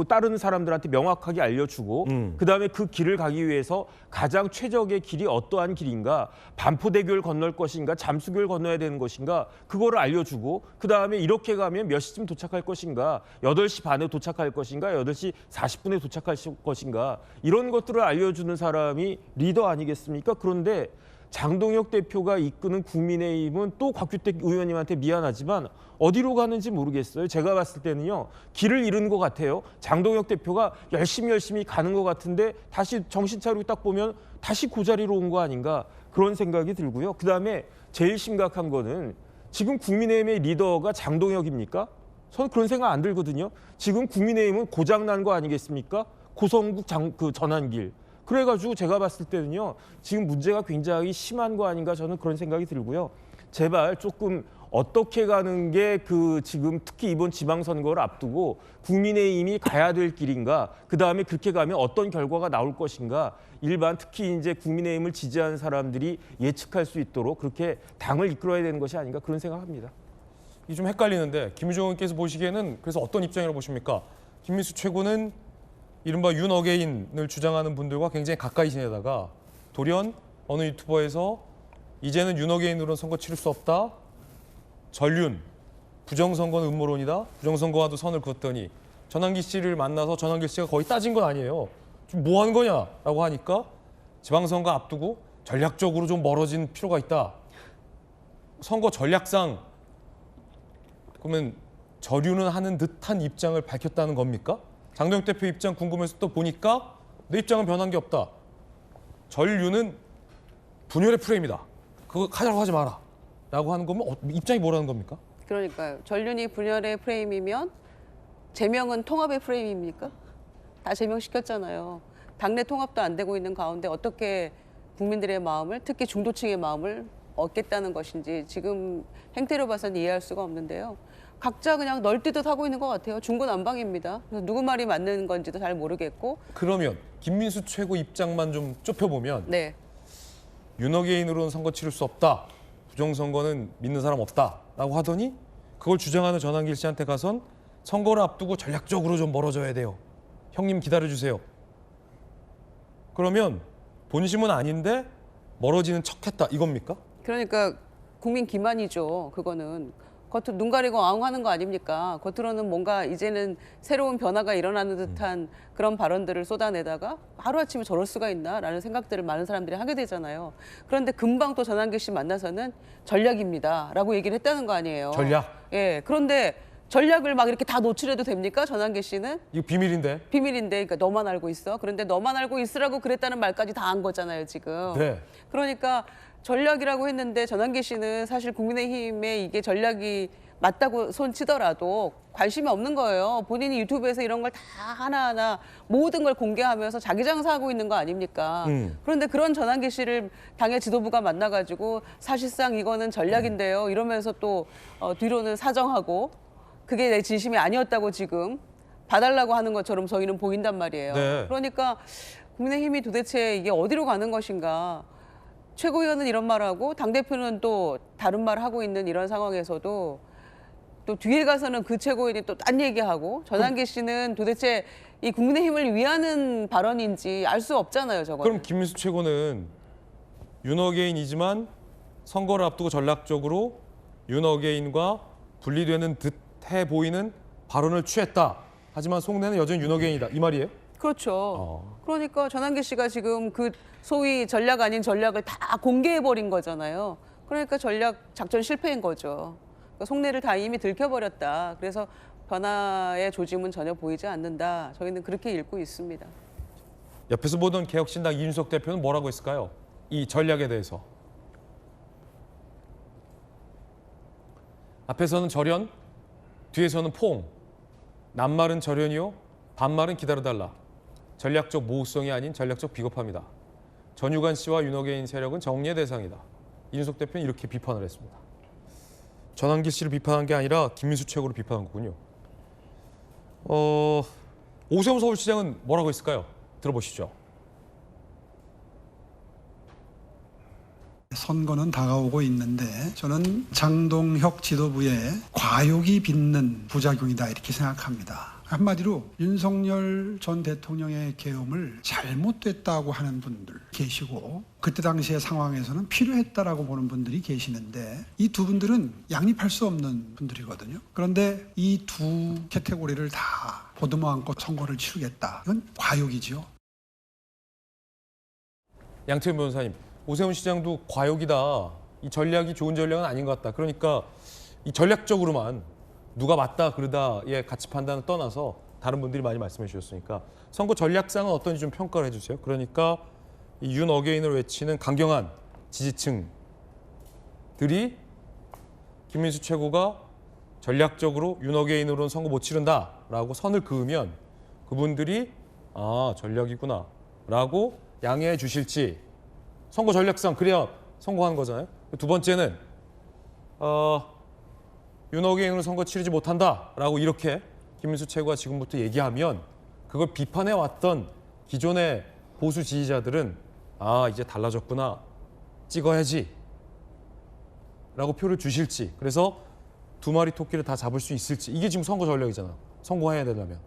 따르는 사람들한테 명확하게 알려주고 그다음에 그 길을 가기 위해서 가장 최적의 길이 어떠한 길인가, 반포대교를 건널 것인가, 잠수교를 건너야 되는 것인가, 그거를 알려주고 그다음에 이렇게 가면 몇 시쯤 도착할 것인가, 8시 반에 도착할 것인가, 8시 40분에 도착할 것인가, 이런 것들을 알려주는 사람이 리더 아니겠습니까? 그런데 장동혁 대표가 이끄는 국민의힘은 또 곽규택 의원님한테 미안하지만 어디로 가는지 모르겠어요. 제가 봤을 때는요, 길을 잃은 것 같아요. 장동혁 대표가 열심히 가는 것 같은데 다시 정신 차리고 딱 보면 다시 그 자리로 온 거 아닌가, 그런 생각이 들고요. 그다음에 제일 심각한 거는 지금 국민의힘의 리더가 장동혁입니까? 저는 그런 생각 안 들거든요. 지금 국민의힘은 고장난 거 아니겠습니까? 고성국 전한길. 그래가지고 제가 봤을 때는요, 지금 문제가 굉장히 심한 거 아닌가, 저는 그런 생각이 들고요. 제발 조금 어떻게 가는 게 지금 특히 이번 지방선거를 앞두고 국민의힘이 가야 될 길인가, 그다음에 그렇게 가면 어떤 결과가 나올 것인가, 일반 특히 이제 국민의힘을 지지하는 사람들이 예측할 수 있도록 그렇게 당을 이끌어야 되는 것이 아닌가, 그런 생각합니다. 이게 좀 헷갈리는데 김유정 의원께서 보시기에는 그래서 어떤 입장이라고 보십니까? 김민수 최고는 이른바 윤어게인을 주장하는 분들과 굉장히 가까이 지내다가 돌연 어느 유튜버에서 이제는 윤어게인으로는 선거 치를 수 없다, 전륜, 부정선거는 음모론이다, 부정선거와도 선을 그었더니 전한길 씨를 만나서 전한길 씨가 거의 따진 건 아니에요. 좀 뭐 하는 거냐라고 하니까 지방선거 앞두고 전략적으로 좀 멀어진 필요가 있다. 선거 전략상 그러면 저륜은 하는 듯한 입장을 밝혔다는 겁니까? 장동혁 대표 입장 궁금해서 또 보니까 내 입장은 변한 게 없다. 전륜은 분열의 프레임이다. 그거 하자고 하지 마라. 라고 하는 거면 입장이 뭐라는 겁니까? 그러니까요. 전륜이 분열의 프레임이면 제명은 통합의 프레임입니까? 다 제명시켰잖아요. 당내 통합도 안 되고 있는 가운데 어떻게 국민들의 마음을, 특히 중도층의 마음을 얻겠다는 것인지 지금 행태로 봐서는 이해할 수가 없는데요. 각자 그냥 널뛰듯 하고 있는 것 같아요. 중구난방입니다. 그래서 누구 말이 맞는 건지도 잘 모르겠고. 그러면 김민수 최고 입장만 좀 좁혀보면 네. 윤어게인으로는 선거 치를 수 없다. 부정선거는 믿는 사람 없다라고 하더니 그걸 주장하는 전한길 씨한테 가선 선거를 앞두고 전략적으로 좀 멀어져야 돼요. 형님 기다려주세요. 그러면 본심은 아닌데 멀어지는 척했다 이겁니까? 그러니까 국민 기만이죠. 그거는. 겉으로 눈 가리고 아웅하는 거 아닙니까? 겉으로는 뭔가 이제는 새로운 변화가 일어나는 듯한 그런 발언들을 쏟아내다가 하루아침에 저럴 수가 있나라는 생각들을 많은 사람들이 하게 되잖아요. 그런데 금방 또 전한길 씨 만나서는 전략입니다라고 얘기를 했다는 거 아니에요. 전략? 예. 그런데 전략을 막 이렇게 다 노출해도 됩니까? 전한길 씨는? 이거 비밀인데. 비밀인데, 그러니까 너만 알고 있어. 그런데 너만 알고 있으라고 그랬다는 말까지 다 한 거잖아요, 지금. 네. 그러니까 전략이라고 했는데 전한길 씨는 사실 국민의힘에 이게 전략이 맞다고 손치더라도 관심이 없는 거예요. 본인이 유튜브에서 이런 걸 다 하나하나 모든 걸 공개하면서 자기 장사하고 있는 거 아닙니까? 그런데 그런 전한길 씨를 당의 지도부가 만나가지고 사실상 이거는 전략인데요. 이러면서 또 뒤로는 사정하고 그게 내 진심이 아니었다고 지금 봐달라고 하는 것처럼 저희는 보인단 말이에요. 네. 그러니까 국민의힘이 도대체 이게 어디로 가는 것인가. 최고위원은 이런 말하고 당대표는 또 다른 말 하고 있는 이런 상황에서도 또 뒤에 가서는 그 최고위원이 또 딴 얘기하고 전환기 씨는 도대체 이 국민의힘을 위하는 발언인지 알 수 없잖아요, 저거는. 그럼 김민수 최고는 윤어게인이지만 선거를 앞두고 전략적으로 윤어게인과 분리되는 듯해 보이는 발언을 취했다. 하지만 속내는 여전히 윤어게인이다. 이 말이에요? 그렇죠. 그러니까 전환기 씨가 지금 그 소위 전략 아닌 전략을 다 공개해버린 거잖아요. 그러니까 전략 작전 실패인 거죠. 그러니까 속내를 다 이미 들켜버렸다. 그래서 변화의 조짐은 전혀 보이지 않는다. 저희는 그렇게 읽고 있습니다. 옆에서 보던 개혁신당 이준석 대표는 뭐라고 했을까요? 이 전략에 대해서. 앞에서는 절연, 뒤에서는 포옹. 낱말은 절연이요, 반말은 기다려달라. 전략적 모호성이 아닌 전략적 비겁함이다. 전유관 씨와 윤어게인 세력은 정리의 대상이다. 이준석 대표는 이렇게 비판을 했습니다. 전환기 씨를 비판한 게 아니라 김민수 최고를 비판한 거군요. 오세훈 서울시장은 뭐라고 했을까요? 들어보시죠. 선거는 다가오고 있는데 저는 장동혁 지도부의 과욕이 빚는 부작용이다 이렇게 생각합니다. 한마디로 윤석열 전 대통령의 계엄을 잘못됐다고 하는 분들 계시고 그때 당시의 상황에서는 필요했다라고 보는 분들이 계시는데 이 두 분들은 양립할 수 없는 분들이거든요. 그런데 이 두 카테고리를 다 보듬어 안고 선거를 치르겠다. 이건 과욕이죠. 양태현 변호사님, 오세훈 시장도 과욕이다. 이 전략이 좋은 전략은 아닌 것 같다. 그러니까 이 전략적으로만 누가 맞다 그러다의 가치 판단을 떠나서 다른 분들이 많이 말씀해 주셨으니까 선거 전략상은 어떤지 좀 평가를 해주세요. 그러니까 이 윤 어게인을 외치는 강경한 지지층들이 김민수 최고가 전략적으로 윤 어게인으로는 선거 못 치른다라고 선을 그으면 그분들이 아 전략이구나 라고 양해해 주실지 선거 전략상 그래야 성공한 거잖아요. 두 번째는 윤 어게인으로 선거 치르지 못한다라고 이렇게 김민수 최고가 지금부터 얘기하면 그걸 비판해왔던 기존의 보수 지지자들은 아 이제 달라졌구나 찍어야지 라고 표를 주실지 그래서 두 마리 토끼를 다 잡을 수 있을지 이게 지금 선거 전략이잖아. 성공해야 되려면.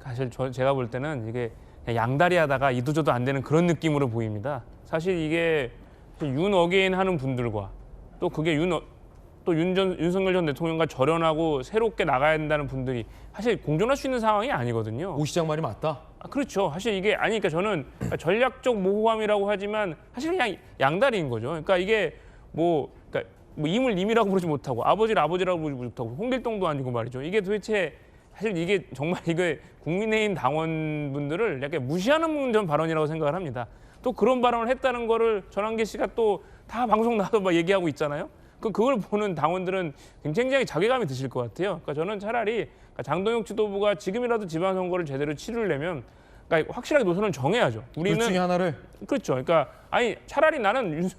사실 제가 볼 때는 이게 그냥 양다리 하다가 이도저도 안 되는 그런 느낌으로 보입니다. 사실 이게 윤 어게인 하는 분들과 또 그게 윤석열 전 대통령과 절연하고 새롭게 나가야 된다는 분들이 사실 공존할 수 있는 상황이 아니거든요. 오 시장 말이 맞다? 그렇죠. 사실 이게 아니니까 저는 전략적 모호함이라고 하지만 사실 그냥 양다리인 거죠. 그러니까 이게 그러니까 임을 임이라고 부르지 못하고 아버지를 아버지라고 부르지 못하고 홍길동도 아니고 말이죠. 이게 도대체 사실 이게 정말 이게 국민의힘 당원분들을 약간 무시하는 전 발언이라고 생각을 합니다. 또 그런 발언을 했다는 거를 전환기 씨가 또 다 방송 나와서 막 얘기하고 있잖아요. 그걸 보는 당원들은 굉장히 자괴감이 드실 것 같아요. 그러니까 저는 차라리 장동혁 지도부가 지금이라도 지방선거를 제대로 치르려면 그러니까 확실하게 노선을 정해야죠. 우리는 둘 중에 하나를. 그렇죠. 그러니까 아니 차라리 나는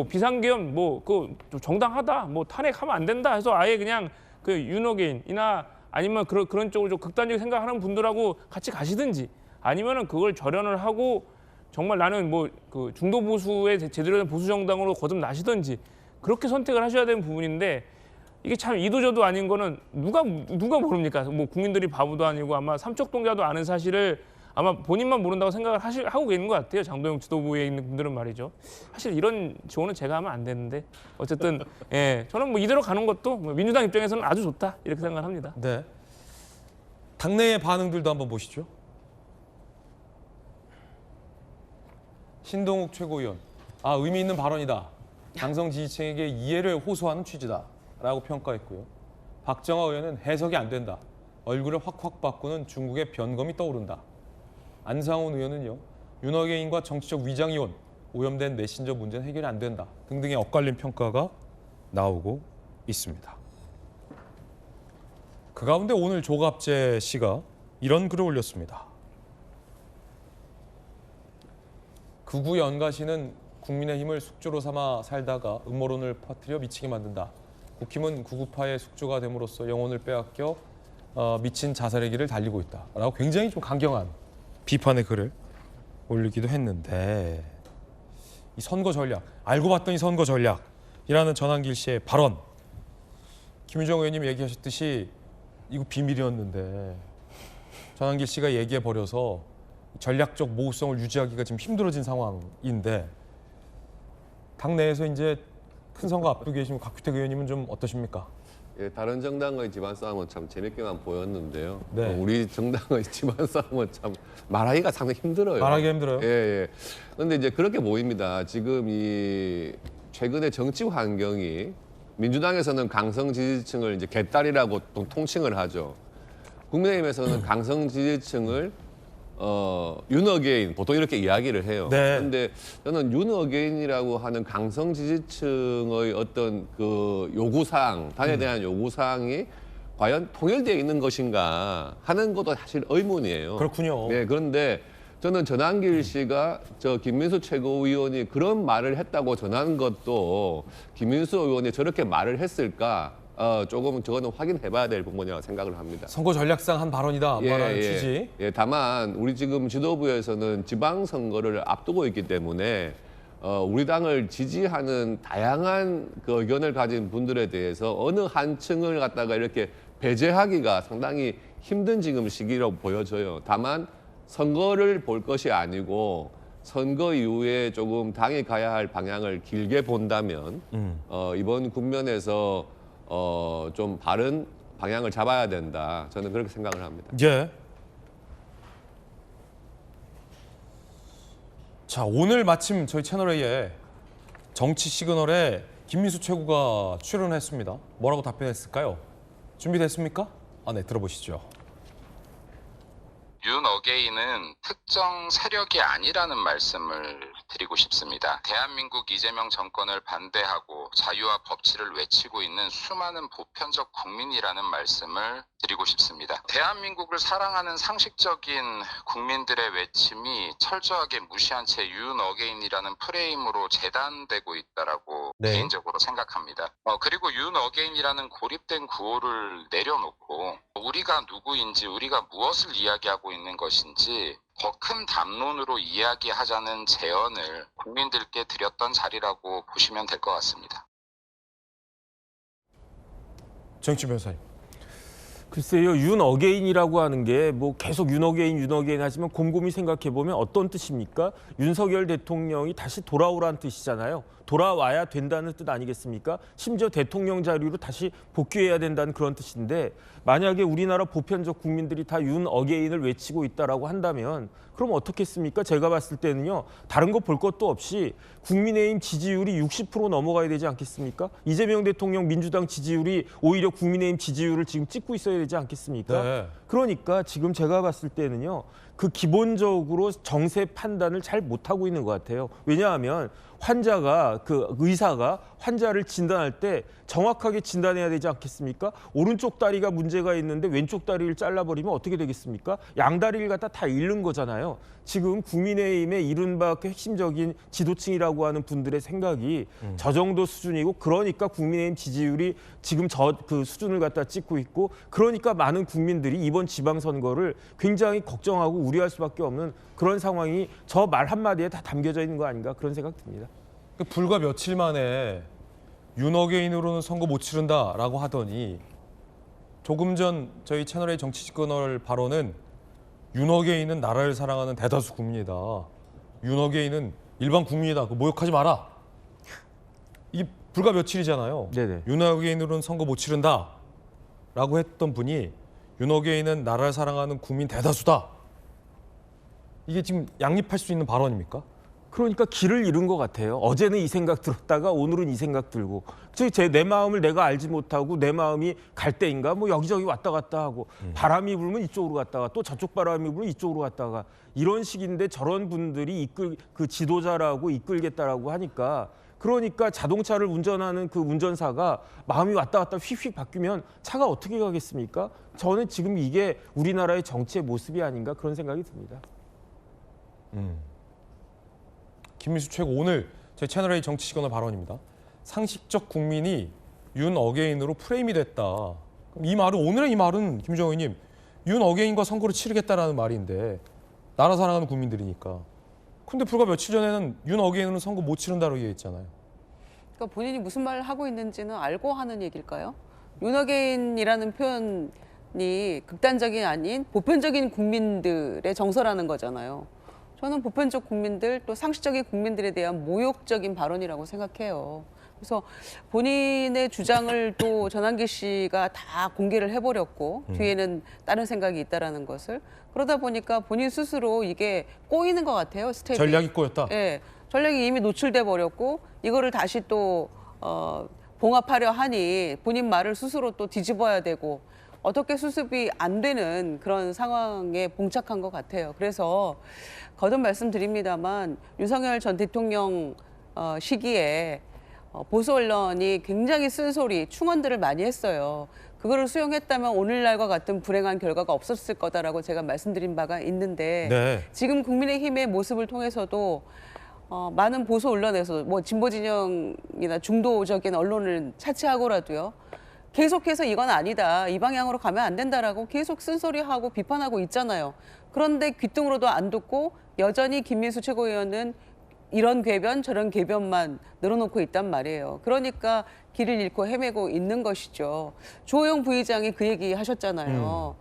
비상계엄 그 정당하다 탄핵하면 안 된다 해서 아예 그냥 그 윤어게인이나 아니면 그런 쪽으로 좀 극단적인 생각하는 분들하고 같이 가시든지 아니면은 그걸 절연을 하고 정말 나는 그 중도 보수의 제대로 된 보수 정당으로 거듭나시든지 그렇게 선택을 하셔야 되는 부분인데 이게 참 이도저도 아닌 거는 누가 모릅니까? 국민들이 바보도 아니고 아마 삼척동자도 아는 사실을 아마 본인만 모른다고 생각을 하고 계는 것 같아요. 장동영 지도부에 있는 분들은 말이죠. 사실 이런 조언은 제가 하면 안 되는데 어쨌든 예, 저는 이대로 가는 것도 민주당 입장에서는 아주 좋다 이렇게 생각을 합니다. 네. 당내의 반응들도 한번 보시죠. 신동욱 최고위원. 의미 있는 발언이다. 당성 지지층에게 이해를 호소하는 취지다. 라고 평가했고요. 박정화 의원은 해석이 안 된다. 얼굴을 확확 바꾸는 중국의 변검이 떠오른다. 안상훈 의원은요. 윤어게인과 정치적 위장이온, 오염된 메신저 문제는 해결이 안 된다. 등등의 엇갈린 평가가 나오고 있습니다. 그 가운데 오늘 조갑재 씨가 이런 글을 올렸습니다. 극우 연가시는 국민의힘을 숙주로 삼아 살다가 음모론을 퍼뜨려 미치게 만든다. 국힘은 구구파의 숙주가 됨으로써 영혼을 빼앗겨 미친 자살의 길을 달리고 있다. 라고 굉장히 좀 강경한 비판의 글을 올리기도 했는데 이 선거 전략, 알고 봤더니 선거 전략이라는 전한길 씨의 발언. 김유정 의원님 얘기하셨듯이 이거 비밀이었는데 전한길 씨가 얘기해 버려서 전략적 모호성을 유지하기가 지금 힘들어진 상황인데 당내에서 이제 큰 선거 앞두고 계신 곽규택 의원님은 좀 어떠십니까? 예, 다른 정당의 집안 싸움은 참 재밌게만 보였는데요. 네. 우리 정당의 집안 싸움은 참 말하기가 상당히 힘들어요. 말하기 힘들어요? 예, 예. 그런데 이제 그렇게 보입니다. 지금 이 최근에 정치 환경이 민주당에서는 강성 지지층을 이제 개딸이라고 통칭을 하죠. 국민의힘에서는 강성 지지층을 윤어게인 보통 이렇게 이야기를 해요. 그런데 저는 윤어게인이라고 하는 강성 지지층의 어떤 그 요구사항, 당에 대한 요구사항이 과연 통일되어 있는 것인가 하는 것도 사실 의문이에요. 그렇군요. 네, 그런데 저는 전한길 씨가 김민수 최고위원이 그런 말을 했다고 전하는 것도 김민수 의원이 저렇게 말을 했을까? 조금 저거는 확인해봐야 될 부분이라고 생각을 합니다. 선거 전략상 한 발언이다 말하는 취지. 예, 다만 우리 지금 지도부에서는 지방선거를 앞두고 있기 때문에 우리 당을 지지하는 다양한 그 의견을 가진 분들에 대해서 어느 한 층을 갖다가 이렇게 배제하기가 상당히 힘든 지금 시기라고 보여져요. 다만 선거를 볼 것이 아니고 선거 이후에 조금 당이 가야 할 방향을 길게 본다면 이번 국면에서 좀 바른 방향을 잡아야 된다. 저는 그렇게 생각을 합니다. 예. 자, 오늘 마침 저희 채널A에 정치 시그널에 김민수 최고가 출연했습니다. 뭐라고 답변했을까요? 준비됐습니까? 네, 들어보시죠. 윤어게인은 특정 세력이 아니라는 말씀을 드리고 싶습니다. 대한민국 이재명 정권을 반대하고 자유와 법치를 외치고 있는 수많은 보편적 국민이라는 말씀을 드리고 싶습니다. 대한민국을 사랑하는 상식적인 국민들의 외침이 철저하게 무시한 채 윤어게인이라는 프레임으로 재단되고 있다라고 개인적으로 생각합니다. 그리고 윤어게인이라는 고립된 구호를 내려놓고 우리가 누구인지 우리가 무엇을 이야기하고 있는 것인지 더 큰 담론으로 이야기하자는 제언을 국민들께 드렸던 자리라고 보시면 될 것 같습니다. 정치 변호사님. 글쎄요, 윤어게인이라고 하는 게 뭐 계속 윤어게인 하지만 곰곰이 생각해 보면 어떤 뜻입니까? 윤석열 대통령이 다시 돌아오라는 뜻이잖아요. 돌아와야 된다는 뜻 아니겠습니까? 심지어 대통령 자리로 다시 복귀해야 된다는 그런 뜻인데 만약에 우리나라 보편적 국민들이 다 윤어게인을 외치고 있다라고 한다면 그럼 어떻겠습니까? 제가 봤을 때는요. 다른 거 볼 것도 없이 국민의힘 지지율이 60% 넘어가야 되지 않겠습니까? 이재명 대통령 민주당 지지율이 오히려 국민의힘 지지율을 지금 찍고 있어야 되지 않겠습니까? 네. 그러니까 지금 제가 봤을 때는요. 그 기본적으로 정세 판단을 잘 못하고 있는 것 같아요. 왜냐하면 환자가 그 의사가 환자를 진단할 때 정확하게 진단해야 되지 않겠습니까? 오른쪽 다리가 문제가 있는데 왼쪽 다리를 잘라버리면 어떻게 되겠습니까? 양다리를 갖다 다 잃는 거잖아요. 지금 국민의힘의 이른바 그 핵심적인 지도층이라고 하는 분들의 생각이 저 정도 수준이고 그러니까 국민의힘 지지율이 지금 그 수준을 갖다 찍고 있고 그러니까 많은 국민들이 이번 지방선거를 굉장히 걱정하고 우려할 수밖에 없는 그런 상황이 저 말 한마디에 다 담겨져 있는 거 아닌가 그런 생각 듭니다. 불과 며칠 만에 윤어게인으로는 선거 못 치른다라고 하더니 조금 전 저희 채널의 정치 시그널 발언은 윤어게인은 나라를 사랑하는 대다수 국민이다. 윤어게인은 일반 국민이다. 그 모욕하지 마라. 이게 불과 며칠이잖아요. 네네. 윤어게인으로는 선거 못 치른다라고 했던 분이 윤어게인은 나라를 사랑하는 국민 대다수다. 이게 지금 양립할 수 있는 발언입니까? 그러니까 길을 잃은 것 같아요. 어제는 이 생각 들었다가 오늘은 이 생각 들고 내 마음을 내가 알지 못하고 내 마음이 갈대인가 뭐 여기저기 왔다 갔다 하고 바람이 불면 이쪽으로 갔다가 또 저쪽 바람이 불면 이쪽으로 갔다가 이런 식인데 저런 분들이 그 지도자라고 이끌겠다라고 하니까 그러니까 자동차를 운전하는 그 운전사가 마음이 왔다 갔다 휙휙 바뀌면 차가 어떻게 가겠습니까? 저는 지금 이게 우리나라의 정치의 모습이 아닌가 그런 생각이 듭니다. 김민수 최고 오늘 제 채널A 정치 시그널 발언입니다. 상식적 국민이 윤어게인으로 프레임이 됐다. 그럼 이 말은 오늘의 이 말은 김정의님 윤어게인과 선거를 치르겠다라는 말인데 나라 사랑하는 국민들이니까 근데 불과 며칠 전에는 윤어게인은 선거 못 치른다고 얘기했잖아요. 그러니까 본인이 무슨 말을 하고 있는지는 알고 하는 얘기일까요? 윤어게인이라는 표현이 극단적이 아닌 보편적인 국민들의 정서라는 거잖아요. 저는 보편적 국민들 또 상식적인 국민들에 대한 모욕적인 발언이라고 생각해요. 그래서 본인의 주장을 또 전환기 씨가 다 공개를 해버렸고 뒤에는 다른 생각이 있다라는 것을 그러다 보니까 본인 스스로 이게 꼬이는 것 같아요. 스텝이. 전략이 꼬였다? 예, 전략이 이미 노출돼 버렸고 이거를 다시 또 봉합하려 하니 본인 말을 스스로 또 뒤집어야 되고 어떻게 수습이 안 되는 그런 상황에 봉착한 것 같아요. 그래서 거듭 말씀드립니다만 윤석열 전 대통령 시기에 보수 언론이 굉장히 쓴소리, 충언들을 많이 했어요. 그거를 수용했다면 오늘날과 같은 불행한 결과가 없었을 거다라고 제가 말씀드린 바가 있는데 네. 지금 국민의힘의 모습을 통해서도 많은 보수 언론에서 뭐 진보 진영이나 중도적인 언론을 차치하고라도요. 계속해서 이건 아니다. 이 방향으로 가면 안 된다라고 계속 쓴소리하고 비판하고 있잖아요. 그런데 귀등으로도 안 듣고 여전히 김민수 최고위원은 이런 궤변 저런 궤변만 늘어놓고 있단 말이에요. 그러니까 길을 잃고 헤매고 있는 것이죠. 주호영 부의장이 그 얘기 하셨잖아요.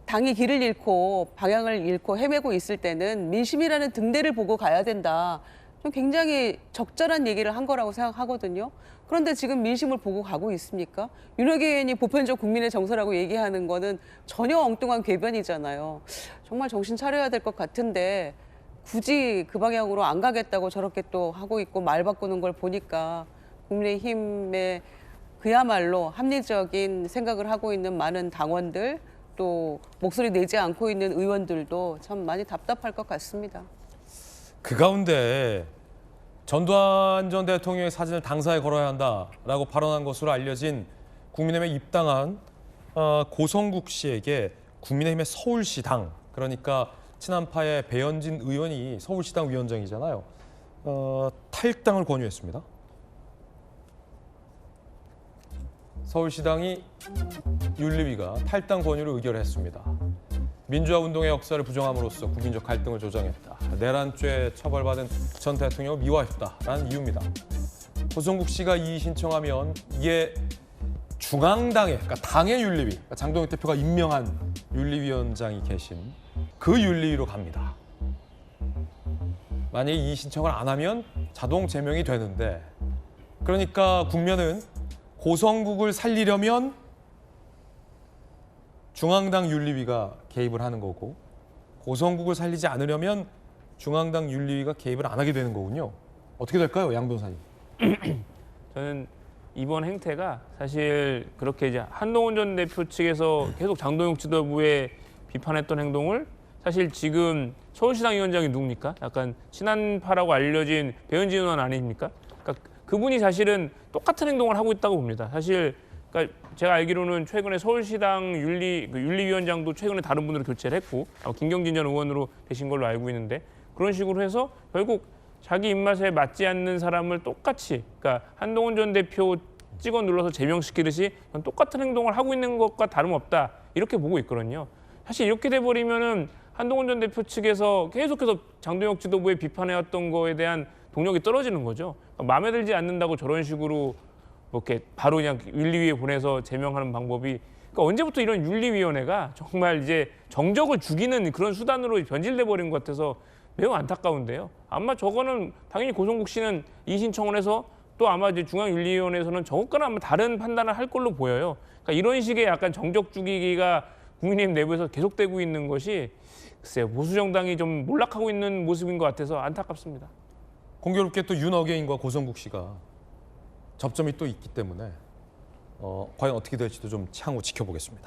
당이 길을 잃고 방향을 잃고 헤매고 있을 때는 민심이라는 등대를 보고 가야 된다. 좀 굉장히 적절한 얘기를 한 거라고 생각하거든요. 그런데 지금 민심을 보고 가고 있습니까? 윤석열 의원이 보편적 국민의 정서라고 얘기하는 거는 전혀 엉뚱한 궤변이잖아요. 정말 정신 차려야 될 것 같은데 굳이 그 방향으로 안 가겠다고 저렇게 또 하고 있고 말 바꾸는 걸 보니까 국민의힘의 그야말로 합리적인 생각을 하고 있는 많은 당원들 또 목소리 내지 않고 있는 의원들도 참 많이 답답할 것 같습니다. 그 가운데 전두환 전 대통령의 사진을 당사에 걸어야 한다라고 발언한 것으로 알려진 국민의힘에 입당한 고성국 씨에게 국민의힘의 서울시당, 그러니까 친한파의 배현진 의원이 서울시당 위원장이잖아요. 탈당을 권유했습니다. 서울시당이 윤리위가 탈당 권유를 의결했습니다. 민주화운동의 역사를 부정함으로써 국민적 갈등을 조장했다. 내란죄 처벌받은 전 대통령을 미화했다라는 이유입니다. 고성국 씨가 이의 신청하면 이게 중앙당의, 그러니까 당의 윤리위, 그러니까 장동혁 대표가 임명한 윤리위원장이 계신 그 윤리위로 갑니다. 만약에 이의 신청을 안 하면 자동 제명이 되는데, 그러니까 국면은 고성국을 살리려면 중앙당 윤리위가 개입을 하는 거고, 고성국을 살리지 않으려면 중앙당 윤리위가 개입을 안 하게 되는 거군요. 어떻게 될까요, 양 변호사님? 저는 이번 행태가 사실 그렇게 이제 한동훈 전 대표 측에서 계속 장동혁 지도부에 비판했던 행동을 사실 지금 서울시당 위원장이 누굽니까? 약간 친한파라고 알려진 배현진 의원 아닙니까? 그러니까 그분이 사실은 똑같은 행동을 하고 있다고 봅니다. 사실 그러니까 제가 알기로는 최근에 서울시당 윤리위원장도 최근에 다른 분으로 교체를 했고 김경진 전 의원으로 되신 걸로 알고 있는데, 그런 식으로 해서 결국 자기 입맛에 맞지 않는 사람을 똑같이, 그러니까 한동훈 전 대표 찍어 눌러서 제명시키듯이 똑같은 행동을 하고 있는 것과 다름없다, 이렇게 보고 있거든요. 사실 이렇게 돼버리면은 한동훈 전 대표 측에서 계속해서 장동혁 지도부에 비판해왔던 거에 대한 동력이 떨어지는 거죠. 그러니까 마음에 들지 않는다고 저런 식으로 뭐 이렇게 바로 그냥 윤리위에 보내서 제명하는 방법이, 그러니까 언제부터 이런 윤리위원회가 정말 이제 정적을 죽이는 그런 수단으로 변질돼 버린 것 같아서 매우 안타까운데요. 아마 저거는 당연히 고성국 씨는 이의 신청을 해서 또 아마 이제 중앙윤리위원회에서는 저것과는 아마 다른 판단을 할 걸로 보여요. 그러니까 이런 식의 약간 정적 죽이기가 국민의힘 내부에서 계속되고 있는 것이 글쎄요, 보수 정당이 좀 몰락하고 있는 모습인 것 같아서 안타깝습니다. 공교롭게 또 윤어게인과 고성국 씨가 접점이 또 있기 때문에 과연 어떻게 될지도 좀 향후 지켜보겠습니다.